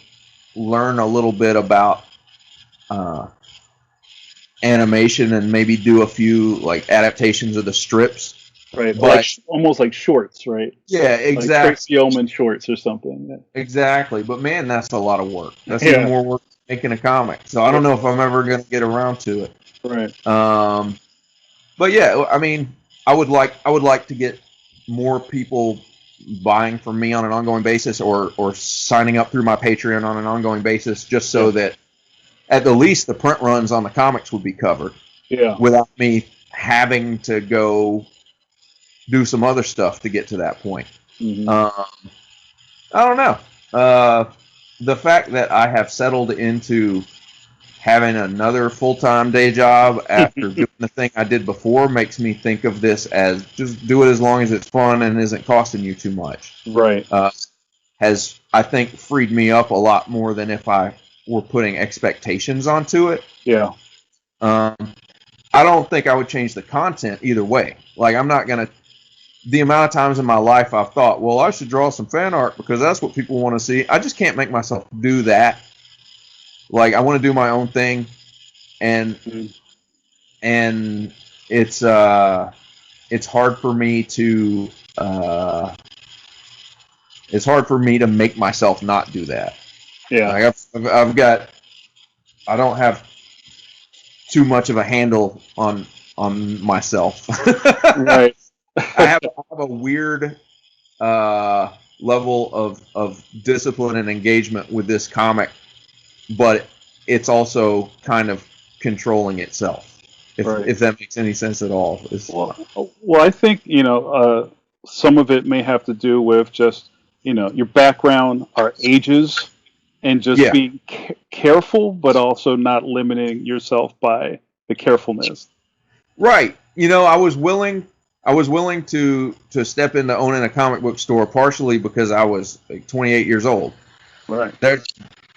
learn a little bit about animation and maybe do a few like adaptations of the strips. Right, but almost like shorts, right? Yeah, exactly. Like Tracy Ullman shorts or something. Yeah. Exactly, but man, that's a lot of work. That's even more work than making a comic. So I don't know if I'm ever going to get around to it. Right. But yeah, I mean, I would like to get more people buying from me on an ongoing basis, or signing up through my Patreon on an ongoing basis, just so that at the least the print runs on the comics would be covered. Yeah. Without me having to go do some other stuff to get to that point. I don't know. The fact that I have settled into having another full-time day job after doing the thing I did before makes me think of this as just do it as long as it's fun and isn't costing you too much. Right. Has, I think, freed me up a lot more than if I were putting expectations onto it. Yeah. I don't think I would change the content either way. Like, I'm not going to... The amount of times in my life I've thought, well, I should draw some fan art because that's what people want to see. I just can't make myself do that. Like, I want to do my own thing, and it's hard for me to make myself not do that. Yeah. Like I don't have too much of a handle on myself. Right. I have a weird level of discipline and engagement with this comic, but it's also kind of controlling itself, if that makes any sense at all. Well, I think, some of it may have to do with just, your background, our ages, and just being careful, but also not limiting yourself by the carefulness. Right. I was willing to step into owning a comic book store, partially because I was like 28 years old. Right.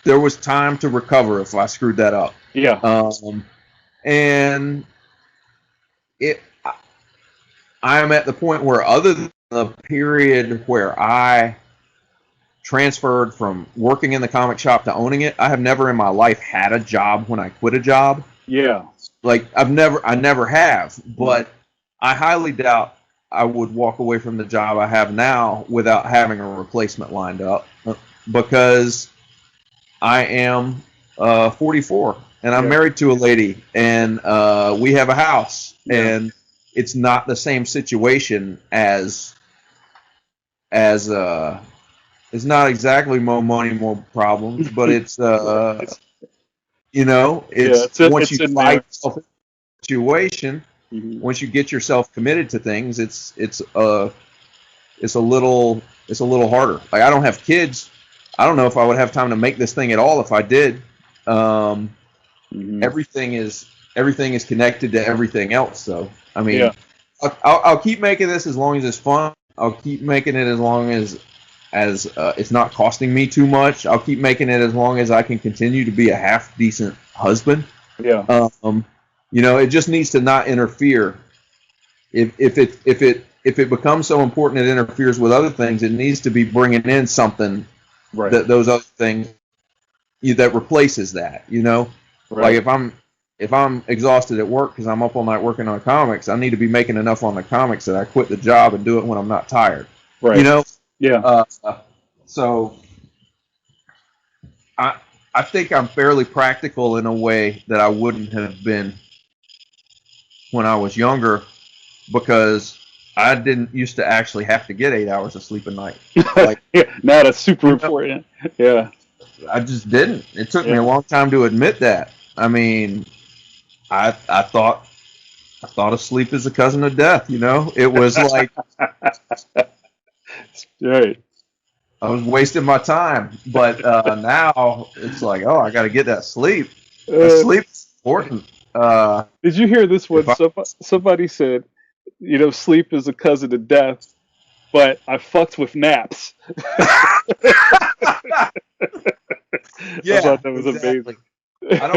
There was time to recover if I screwed that up. Yeah. And I am at the point where, other than the period where I transferred from working in the comic shop to owning it, I have never in my life had a job when I quit a job. Yeah. like I never have, but I highly doubt I would walk away from the job I have now without having a replacement lined up, because I am 44 and I'm married to a lady, and we have a house, and it's not the same situation as it's not exactly more money, more problems, but it's it's once you find yourself in a situation, once you get yourself committed to things, it's a little harder. Like, I don't have kids. I don't know if I would have time to make this thing at all if I did. Everything is connected to everything else. So I mean, I'll keep making this as long as it's fun. I'll keep making it as long as it's not costing me too much. I'll keep making it as long as I can continue to be a half decent husband. It just needs to not interfere. If it becomes so important it interferes with other things, it needs to be bringing in something that those other things that replaces that. Like if I'm exhausted at work because I'm up all night working on comics, I need to be making enough on the comics that I quit the job and do it when I'm not tired. So I think I'm fairly practical in a way that I wouldn't have been when I was younger, because I didn't used to actually have to get 8 hours of sleep a night. Like, now that's super important. I just didn't. It took me a long time to admit that. I mean, I thought sleep is a cousin of death. It was like I was wasting my time. But now it's like, oh, I got to get that sleep. Sleep is important. Did you hear this one? Somebody said, sleep is a cousin of death, but I fucked with naps. I thought that was amazing. I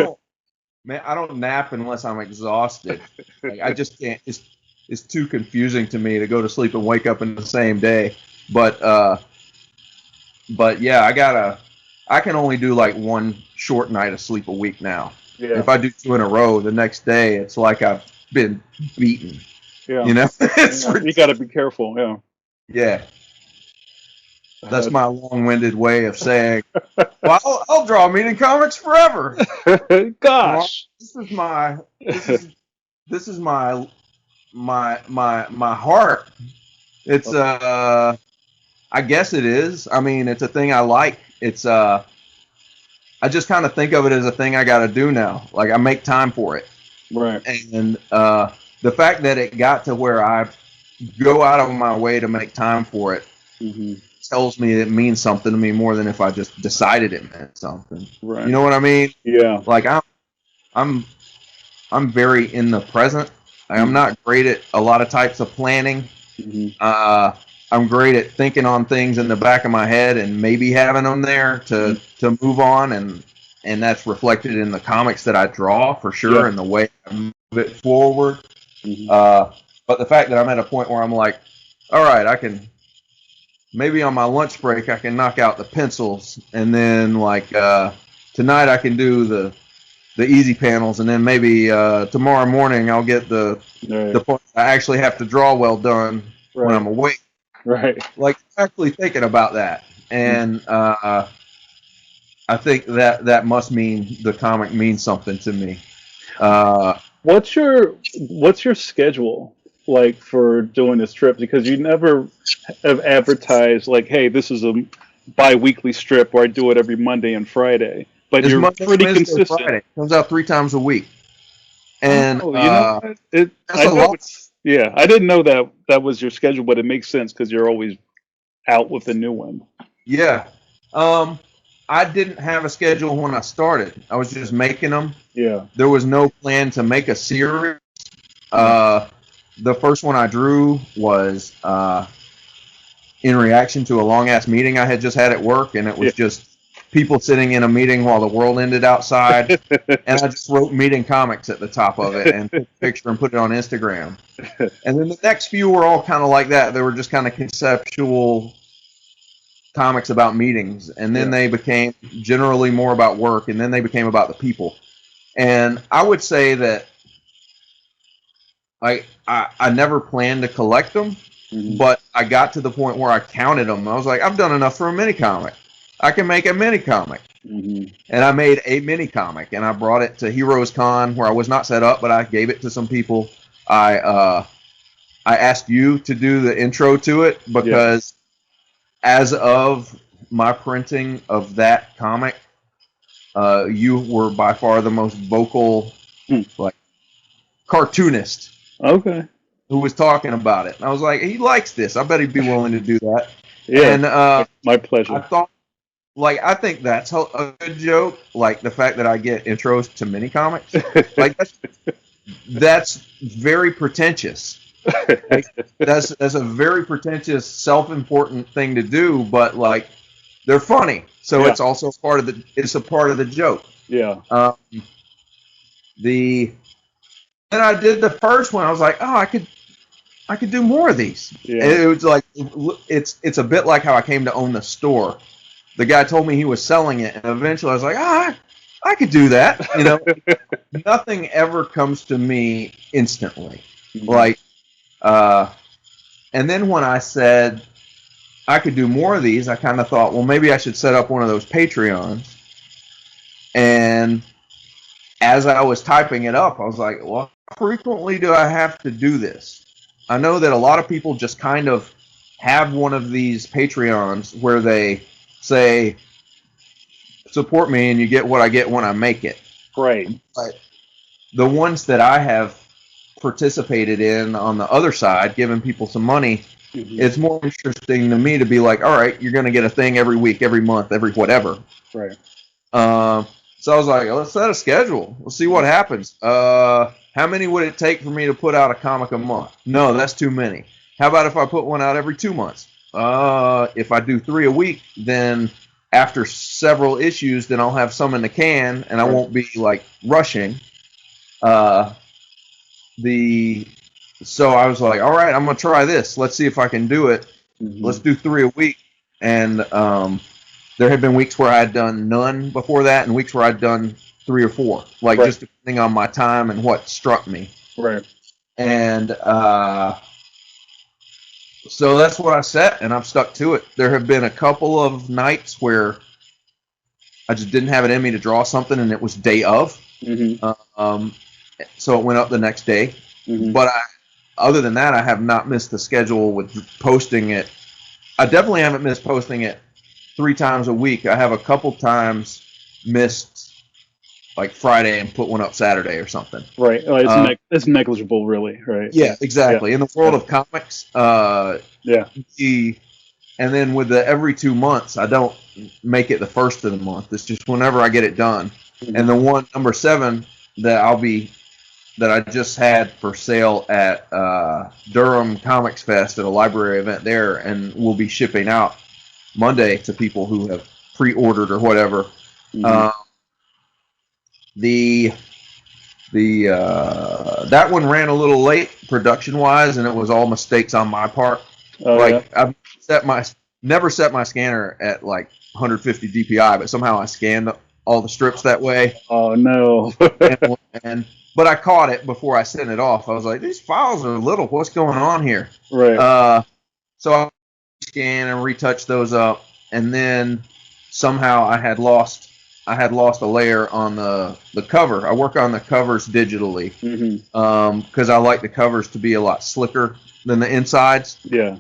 don't nap unless I'm exhausted. Like, I just can't. It's too confusing to me to go to sleep and wake up in the same day. But yeah, I can only do like one short night of sleep a week now. If I do 2 in a row, the next day it's like I've been beaten. You got to be careful. Yeah. That's my long-winded way of saying, well, I'll draw meeting comics forever. Gosh, this is my heart. It's I guess it is. I mean, it's a thing I like. It's I just kind of think of it as a thing I got to do now. Like, I make time for it. Right. And the fact that it got to where I go out of my way to make time for it tells me it means something to me more than if I just decided it meant something. Right. You know what I mean? Yeah. Like, I'm very in the present. I'm not great at a lot of types of planning. I'm great at thinking on things in the back of my head and maybe having them there to move on, and that's reflected in the comics that I draw for sure, and the way I move it forward. But the fact that I'm at a point where I'm like, all right, I can maybe on my lunch break I can knock out the pencils, and then like tonight I can do the easy panels, and then maybe tomorrow morning I'll get the point I actually have to draw well done when I'm awake. Right. Like, actually thinking about that. And I think that must mean the comic means something to me. What's your schedule like for doing this trip? Because you never have advertised like, hey, this is a bi-weekly strip where I do it every Monday and Friday. But it's you're Monday, pretty Wednesday, consistent. Friday. It comes out 3 times a week. And I didn't know that was your schedule, but it makes sense because you're always out with a new one. Yeah. I didn't have a schedule when I started. I was just making them. Yeah. There was no plan to make a series. The first one I drew was in reaction to a long-ass meeting I had just had at work, and it was just people sitting in a meeting while the world ended outside, and I just wrote meeting comics at the top of it and took a picture and put it on Instagram. And then the next few were all kind of like that. They were just kind of conceptual comics about meetings, and then they became generally more about work, and then they became about the people. And I would say that I never planned to collect them, but I got to the point where I counted them. I was like, I've done enough for a mini comic. I can make a mini comic. And I made a mini comic, and I brought it to Heroes Con, where I was not set up, but I gave it to some people. I asked you to do the intro to it because as of my printing of that comic, you were by far the most vocal, like, cartoonist. Okay. Who was talking about it. And I was like, he likes this. I bet he'd be willing to do that. Yeah. And my pleasure. I thought, like, I think that's a good joke. Like the fact that I get intros to mini comics. Like that's very pretentious. Like, that's a very pretentious, self-important thing to do. But like, they're funny, so it's also part of the joke. Yeah. Then I did the first one. I was like, oh, I could do more of these. Yeah. And it was like it's a bit like how I came to own the store. The guy told me he was selling it, and eventually I was like, I could do that. You know, nothing ever comes to me instantly. Like, and then when I said I could do more of these, I kind of thought, well, maybe I should set up one of those Patreons. And as I was typing it up, I was like, well, how frequently do I have to do this? I know that a lot of people just kind of have one of these Patreons where they say, support me and you get what I get when I make it. Right. But the ones that I have participated in on the other side, giving people some money, it's more interesting to me to be like, all right, you're going to get a thing every week, every month, every whatever. Right. So I was like, let's set a schedule. Let's see what happens. How many would it take for me to put out a comic a month? No, that's too many. How about if I put one out every 2 months? If I do 3 a week, then after several issues, then I'll have some in the can, and I won't be like rushing. So I was like, all right, I'm gonna try this. Let's see if I can do it. Let's do 3 a week. And there had been weeks where I had done none before that, and weeks where I'd done 3 or 4, like just depending on my time and what struck me. Right. And so that's what I set, and I've stuck to it. There have been a couple of nights where I just didn't have it in me to draw something, and it was day of. So it went up the next day. But other than that, I have not missed the schedule with posting it. I definitely haven't missed posting it 3 times a week. I have a couple times missed, like Friday, and put one up Saturday or something. Right. It's negligible, really. Right. Yeah, exactly. In the world of comics, and then with the every 2 months, I don't make it the first of the month. It's just whenever I get it done. And the one number 7 that I just had for sale at Durham Comics Fest at a library event there, and will be shipping out Monday to people who have pre-ordered or whatever. That one ran a little late production-wise, and it was all mistakes on my part. I've never set my scanner at like 150 DPI, but somehow I scanned all the strips that way. Oh no! But I caught it before I sent it off. I was like, these files are little. What's going on here? Right. So I scan and retouch those up, and then somehow I had lost a layer on the cover. I work on the covers digitally because I like the covers to be a lot slicker than the insides. Yeah.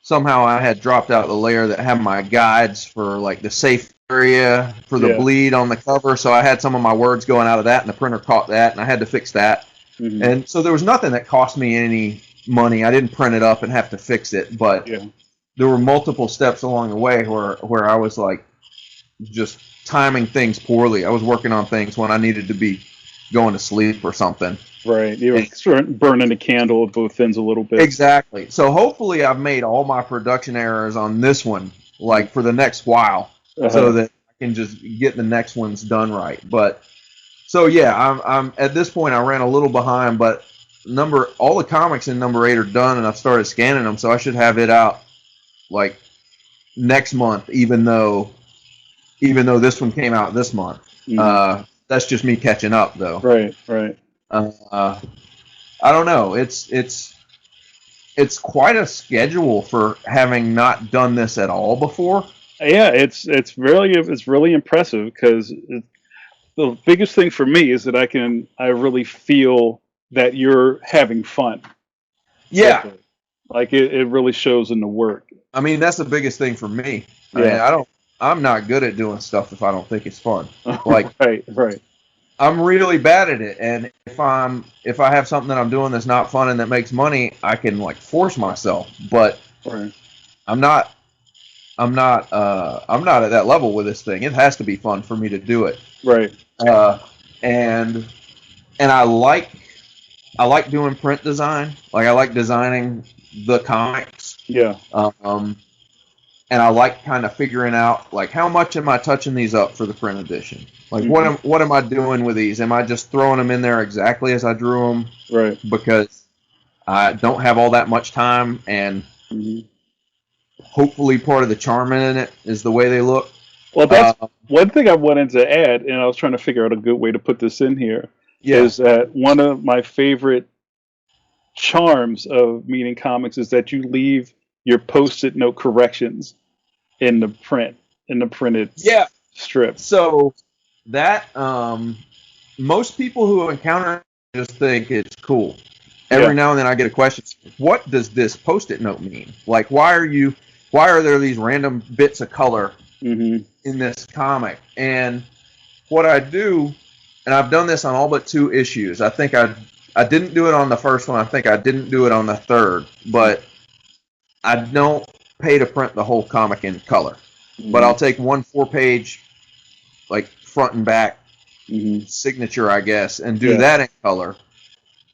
Somehow I had dropped out the layer that had my guides for like the safe area for the bleed on the cover, so I had some of my words going out of that, and the printer caught that, and I had to fix that. And so there was nothing that cost me any money. I didn't print it up and have to fix it, but there were multiple steps along the way where I was like just timing things poorly. I was working on things when I needed to be going to sleep or something. Right. You were burning a candle at both ends a little bit. Exactly. So hopefully I've made all my production errors on this one, like for the next while, so that I can just get the next ones done right. But so yeah, I'm at this point I ran a little behind, but all the comics in number 8 are done, and I've started scanning them, so I should have it out like next month, even though this one came out this month. That's just me catching up, though. Right. I don't know. It's quite a schedule for having not done this at all before. Yeah, it's really impressive because the biggest thing for me is that I really feel that you're having fun with Yeah, it. Like it really shows in the work. I mean that's the biggest thing for me. I mean, Yeah. I'm not good at doing stuff if I don't think it's fun. Like Right. I'm really bad at it, and if I have something that I'm doing that's not fun and that makes money, I can like force myself. But Right. I'm not I'm not at that level with this thing. It has to be fun for me to do it. Right. Uh, and I like doing print design. Like I like designing the comics. Yeah. And I like kind of figuring out like how much am I touching these up for the print edition? Like what am I doing with these? Am I just throwing them in there exactly as I drew them? Right. Because I don't have all that much time, and hopefully part of the charm in it is the way they look. Well, that's one thing I wanted to add, and I was trying to figure out a good way to put this in here. Yeah. Is that one of my favorite charms of Meaning Comics is that you leave your post-it note corrections in the printed strip. So that most people who encounter it just think it's cool. Every now and then I get a question, what does this post-it note mean? Like why are there these random bits of color in this comic? And what I do, and I've done this on all but 2 issues. I think I didn't do it on the first one. I think I didn't do it on the third, but I don't pay to print the whole comic in color. But I'll take 1 4-page, like front and back signature, I guess, and do that in color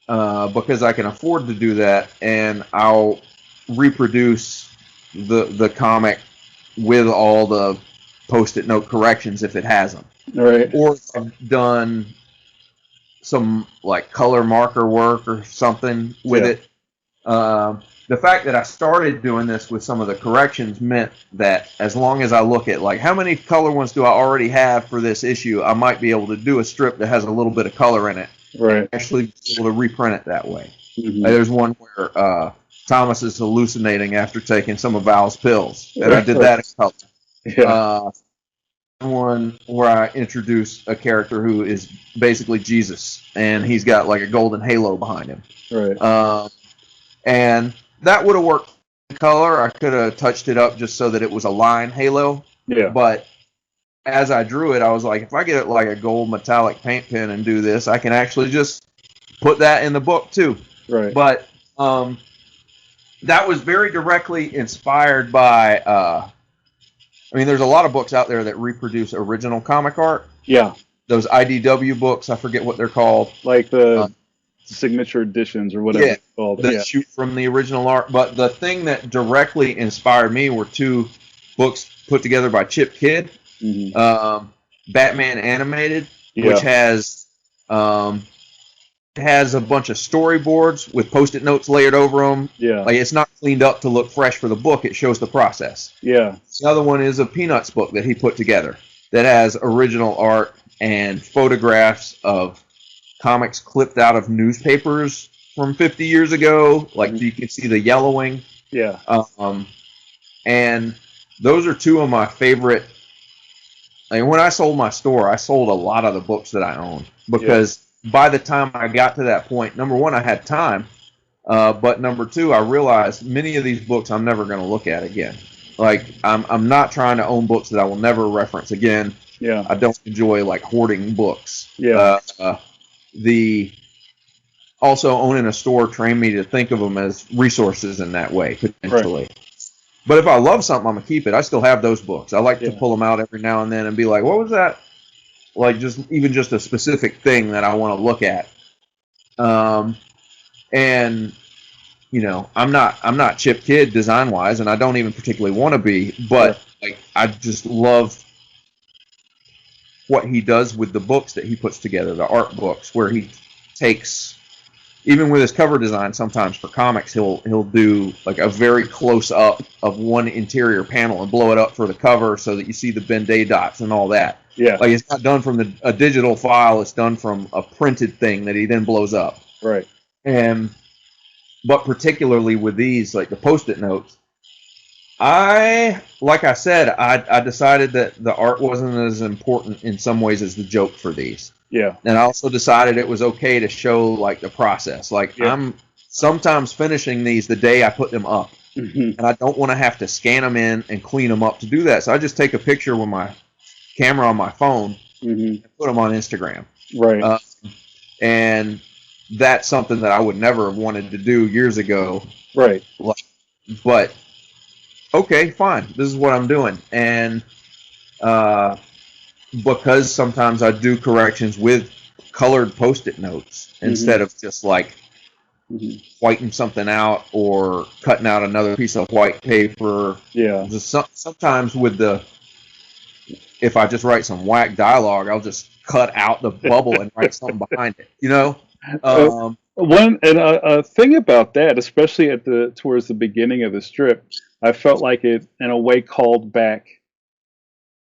because I can afford to do that, and I'll reproduce the comic with all the post-it note corrections if it has them. Right. Or I've done some like color marker work or something with it. The fact that I started doing this with some of the corrections meant that as long as I look at like how many color ones do I already have for this issue, I might be able to do a strip that has a little bit of color in it. Right. Actually be able to reprint it that way. There's one where Thomas is hallucinating after taking some of Val's pills, and I did that in color. Yeah. One where I introduce a character who is basically Jesus, and he's got like a golden halo behind him. Right. And that would have worked in color. I could have touched it up just so that it was a line halo. Yeah. But as I drew it, I was like, if I get it like a gold metallic paint pen and do this, I can actually just put that in the book too. Right. But that was very directly inspired by. I mean, there's a lot of books out there that reproduce original comic art. Yeah. Those IDW books, I forget what they're called. Like the signature editions or whatever it's called. That shoot from the original art. But the thing that directly inspired me were 2 books put together by Chip Kidd. Batman Animated, which has a bunch of storyboards with post-it notes layered over them. Yeah. Like it's not cleaned up to look fresh for the book. It shows the process. Yeah. The other one is a Peanuts book that he put together that has original art and photographs of comics clipped out of newspapers from 50 years ago. Like you can see the yellowing. Yeah. And those are 2 of my favorite. Like when I sold my store, I sold a lot of the books that I owned because by the time I got to that point, number 1, I had time, but number 2, I realized many of these books I'm never going to look at again. Like I'm not trying to own books that I will never reference again. Yeah. I don't enjoy like hoarding books. Yeah. Also owning a store trained me to think of them as resources in that way potentially. Right. But if I love something, I'm gonna keep it. I still have those books. I like to pull them out every now and then and be like, what was that? Like just a specific thing that I want to look at. And you know, I'm not Chip Kidd design wise, and I don't even particularly want to be, but like I just love what he does with the books that he puts together, the art books, where he takes, even with his cover design, sometimes for comics, he'll do like a very close up of one interior panel and blow it up for the cover so that you see the Ben-Day dots and all that. Yeah. Like it's not done from a digital file; it's done from a printed thing that he then blows up. Right. But particularly with these, like the Post-it notes, like I said, I decided that the art wasn't as important in some ways as the joke for these. Yeah. And I also decided it was okay to show like the process. Like I'm sometimes finishing these the day I put them up, and I don't want to have to scan them in and clean them up to do that. So I just take a picture with my camera on my phone and put them on Instagram. Right. And that's something that I would never have wanted to do years ago. Right. But okay, fine. This is what I'm doing. And because sometimes I do corrections with colored Post-it notes instead of just like whiting something out or cutting out another piece of white paper. Yeah. Sometimes if I just write some whack dialogue, I'll just cut out the bubble and write something behind it. You know. A thing about that, especially towards the beginning of the strip, I felt like it in a way called back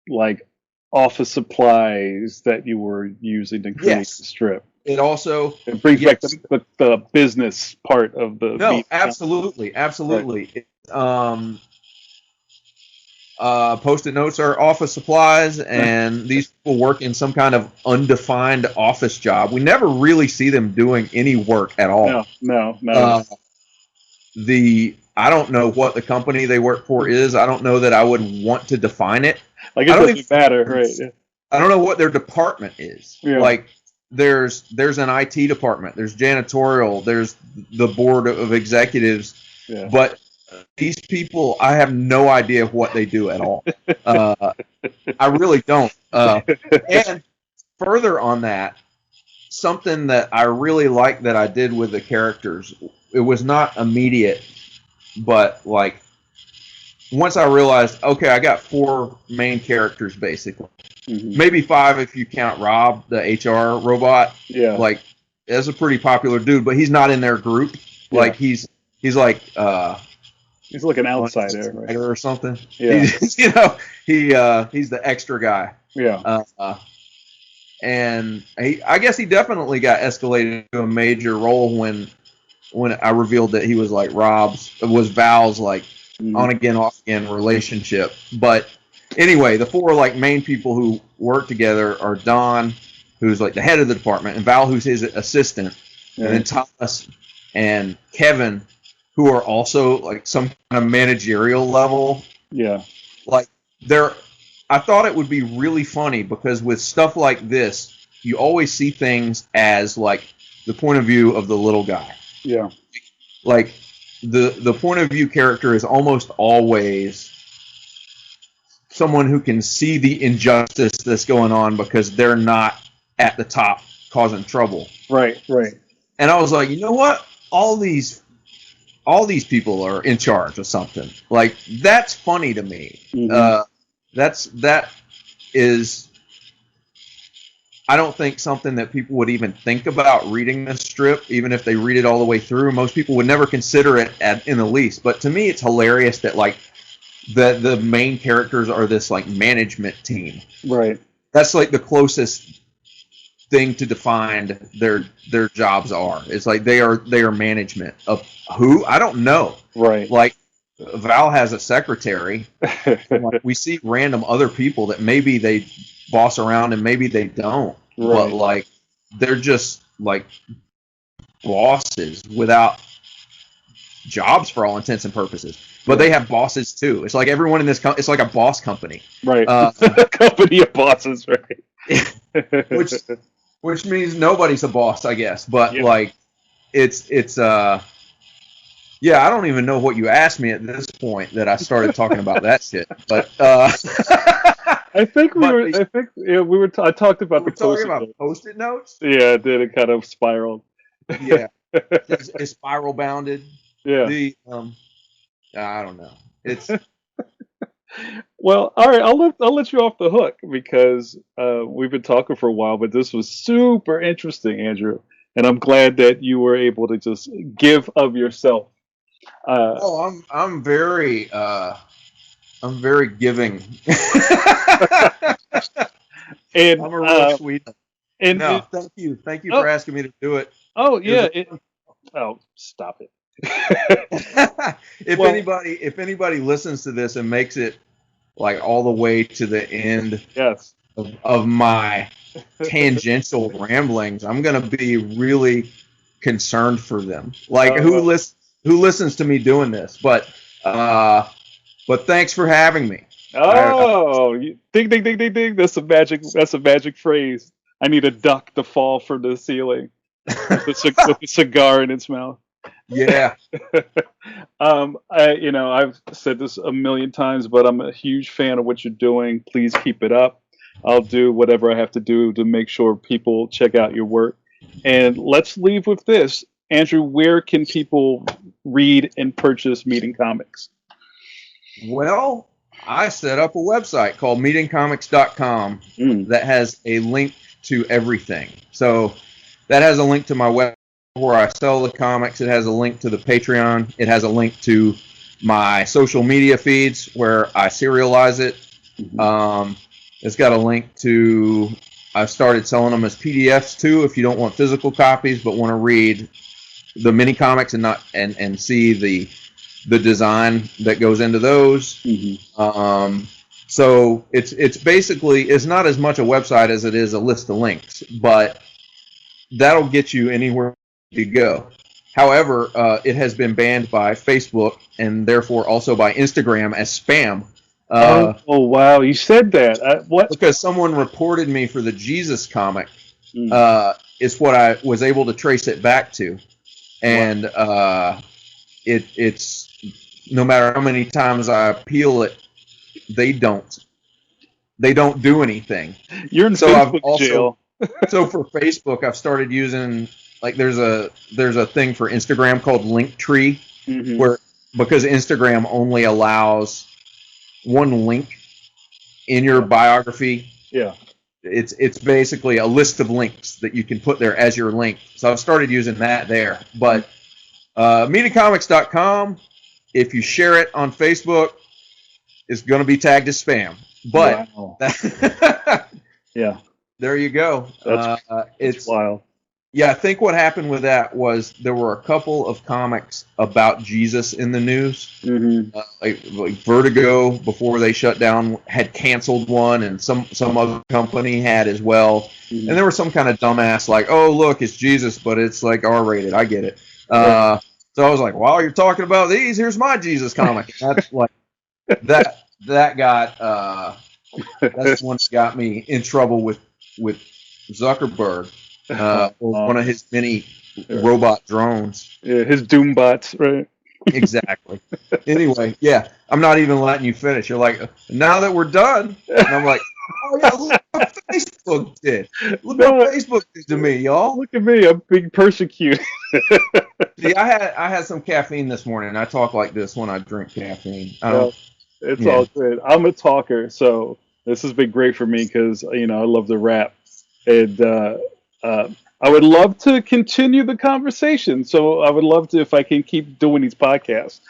like office supplies that you were using to create the strip. It also brings back the business part of the. No, absolutely. Right. Post-it notes are office supplies, and these people work in some kind of undefined office job. We never really see them doing any work at all. No. I don't know what the company they work for is. I don't know that I would want to define it. Like it doesn't matter, right? I don't know what their department is. Yeah. Like there's an IT department, there's janitorial, there's the board of executives, but these people, I have no idea what they do at all. I really don't. And further on that, something that I really like that I did with the characters, it was not immediate, but like once I realized, okay, I got 4 main characters basically. Maybe 5 if you count Rob, the HR robot. Yeah. Like, that's a pretty popular dude, but he's not in their group. Yeah. Like he's like he's like an outsider, right? Or something. Yeah. He's the extra guy. Yeah. And I guess he definitely got escalated to a major role when I revealed that he was like was Val's like on again, off again relationship. But anyway, the 4 like main people who work together are Don, who's like the head of the department, and Val, who's his assistant, and then Thomas and Kevin, who are also like some kind of managerial level. Yeah. Like I thought it would be really funny because with stuff like this, you always see things as like the point of view of the little guy. Yeah. Like the point of view character is almost always someone who can see the injustice that's going on because they're not at the top causing trouble. Right. And I was like, you know what? All these people are in charge of something. Like, that's funny to me. That is, I don't think something that people would even think about reading this strip, even if they read it all the way through. Most people would never consider it in the least. But to me, it's hilarious that like the main characters are this like management team. Right. That's like the closest thing to define their jobs are. It's like they are management of who? I don't know. Right. Like Val has a secretary. We see random other people that maybe they boss around and maybe they don't. Right. But like they're just like bosses without jobs for all intents and purposes. But they have bosses too. It's like everyone in this it's like a boss company. Right. Company of bosses, right. Which means nobody's a boss, I guess. But like it's yeah, I don't even know what you asked me at this point that I started talking about that shit. But I think I talked about the Post-it notes. Yeah, then it kind of spiraled. Yeah, it's spiral bounded. Yeah. I don't know. It's well, all right. I'll let you off the hook because we've been talking for a while, but this was super interesting, Andrew, and I'm glad that you were able to just give of yourself. I'm very giving. And I'm a real sweet. And no, thank you for asking me to do it. Oh yeah, Oh, stop it. If anybody listens to this and makes it like all the way to the end Yes. of my tangential ramblings, I'm gonna be really concerned for them. Like who listens to me doing this? But thanks for having me. Ding, ding, ding, ding, ding. That's a magic phrase. I need a duck to fall from the ceiling with a cigar in its mouth. Yeah. I've said this a million times, but I'm a huge fan of what you're doing. Please keep it up. I'll do whatever I have to do to make sure people check out your work. And let's leave with this. Andrew, where can people read and purchase Meeting Comics? Well, I set up a website called meetingcomics.com that has a link to everything. So that has a link to my website where I sell the comics. It has a link to the Patreon. It has a link to my social media feeds where I serialize it. It's got a link to, I've started selling them as PDFs too if you don't want physical copies but want to read the mini comics and see the design that goes into those. So it's basically, it's not as much a website as it is a list of links, but that'll get you anywhere you go. However, it has been banned by Facebook and therefore also by Instagram as spam. Wow, you said that. What? Because someone reported me for the Jesus comic. Is what I was able to trace it back to, and it's no matter how many times I appeal it, they don't do anything. You're in Facebook jail. So for Facebook, I've started using, like, there's a thing for Instagram called Linktree, where, because Instagram only allows one link in your biography. Yeah. It's basically a list of links that you can put there as your link. So I've started using that there. But meetingcomics.com, if you share it on Facebook, it's going to be tagged as spam. But yeah, there you go. It's wild. Yeah, I think what happened with that was there were a couple of comics about Jesus in the news. Like Vertigo, before they shut down, had canceled one, and some other company had as well. And there was some kind of dumbass like, oh, look, it's Jesus, but it's like R-rated. I get it. So I was like, while you're talking about these, here's my Jesus comic. And that's like that got that's the one that got me in trouble with Zuckerberg. Or one of his mini robot drones. Yeah, his Doom bots, right? Exactly. Anyway, yeah, I'm not even letting you finish. You're like, now that we're done, and I'm like, oh yeah, look what Facebook did. Look what Facebook did to me, y'all. Look at me, I'm being persecuted. See, I had some caffeine this morning. I talk like this when I drink caffeine. It's all good. I'm a talker, so this has been great for me because I love to rap, and I would love to continue the conversation. So I would love to, if I can keep doing these podcasts.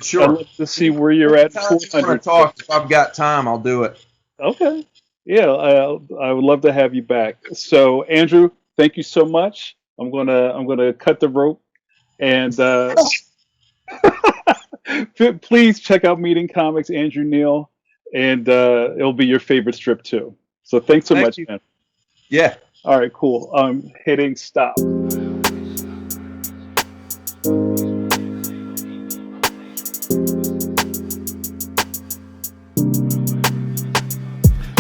Sure. I'd love to see where you're at. If I've got time, I'll do it. Okay. Yeah, I would love to have you back. So Andrew, thank you so much. I'm gonna cut the rope, and please check out Meeting Comics, Andrew Neal, and it'll be your favorite strip too. So thanks so much, man. Yeah. All right, cool. I'm hitting stop.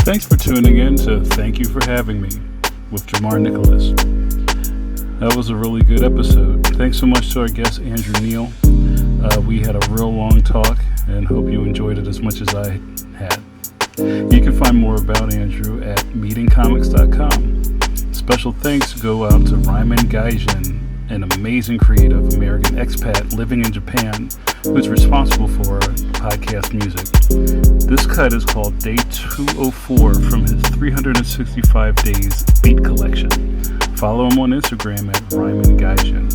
Thanks for tuning in to Thank You for Having Me with Jamar Nicholas. That was a really good episode. Thanks so much to our guest, Andrew Neal. We had a real long talk and hope you enjoyed it as much as I had. You can find more about Andrew at meetingcomics.com. Special thanks go out to Ryman Gaijin, an amazing creative American expat living in Japan who is responsible for podcast music. This cut is called Day 204 from his 365 Days Beat Collection. Follow him on Instagram at Ryman Gaijin.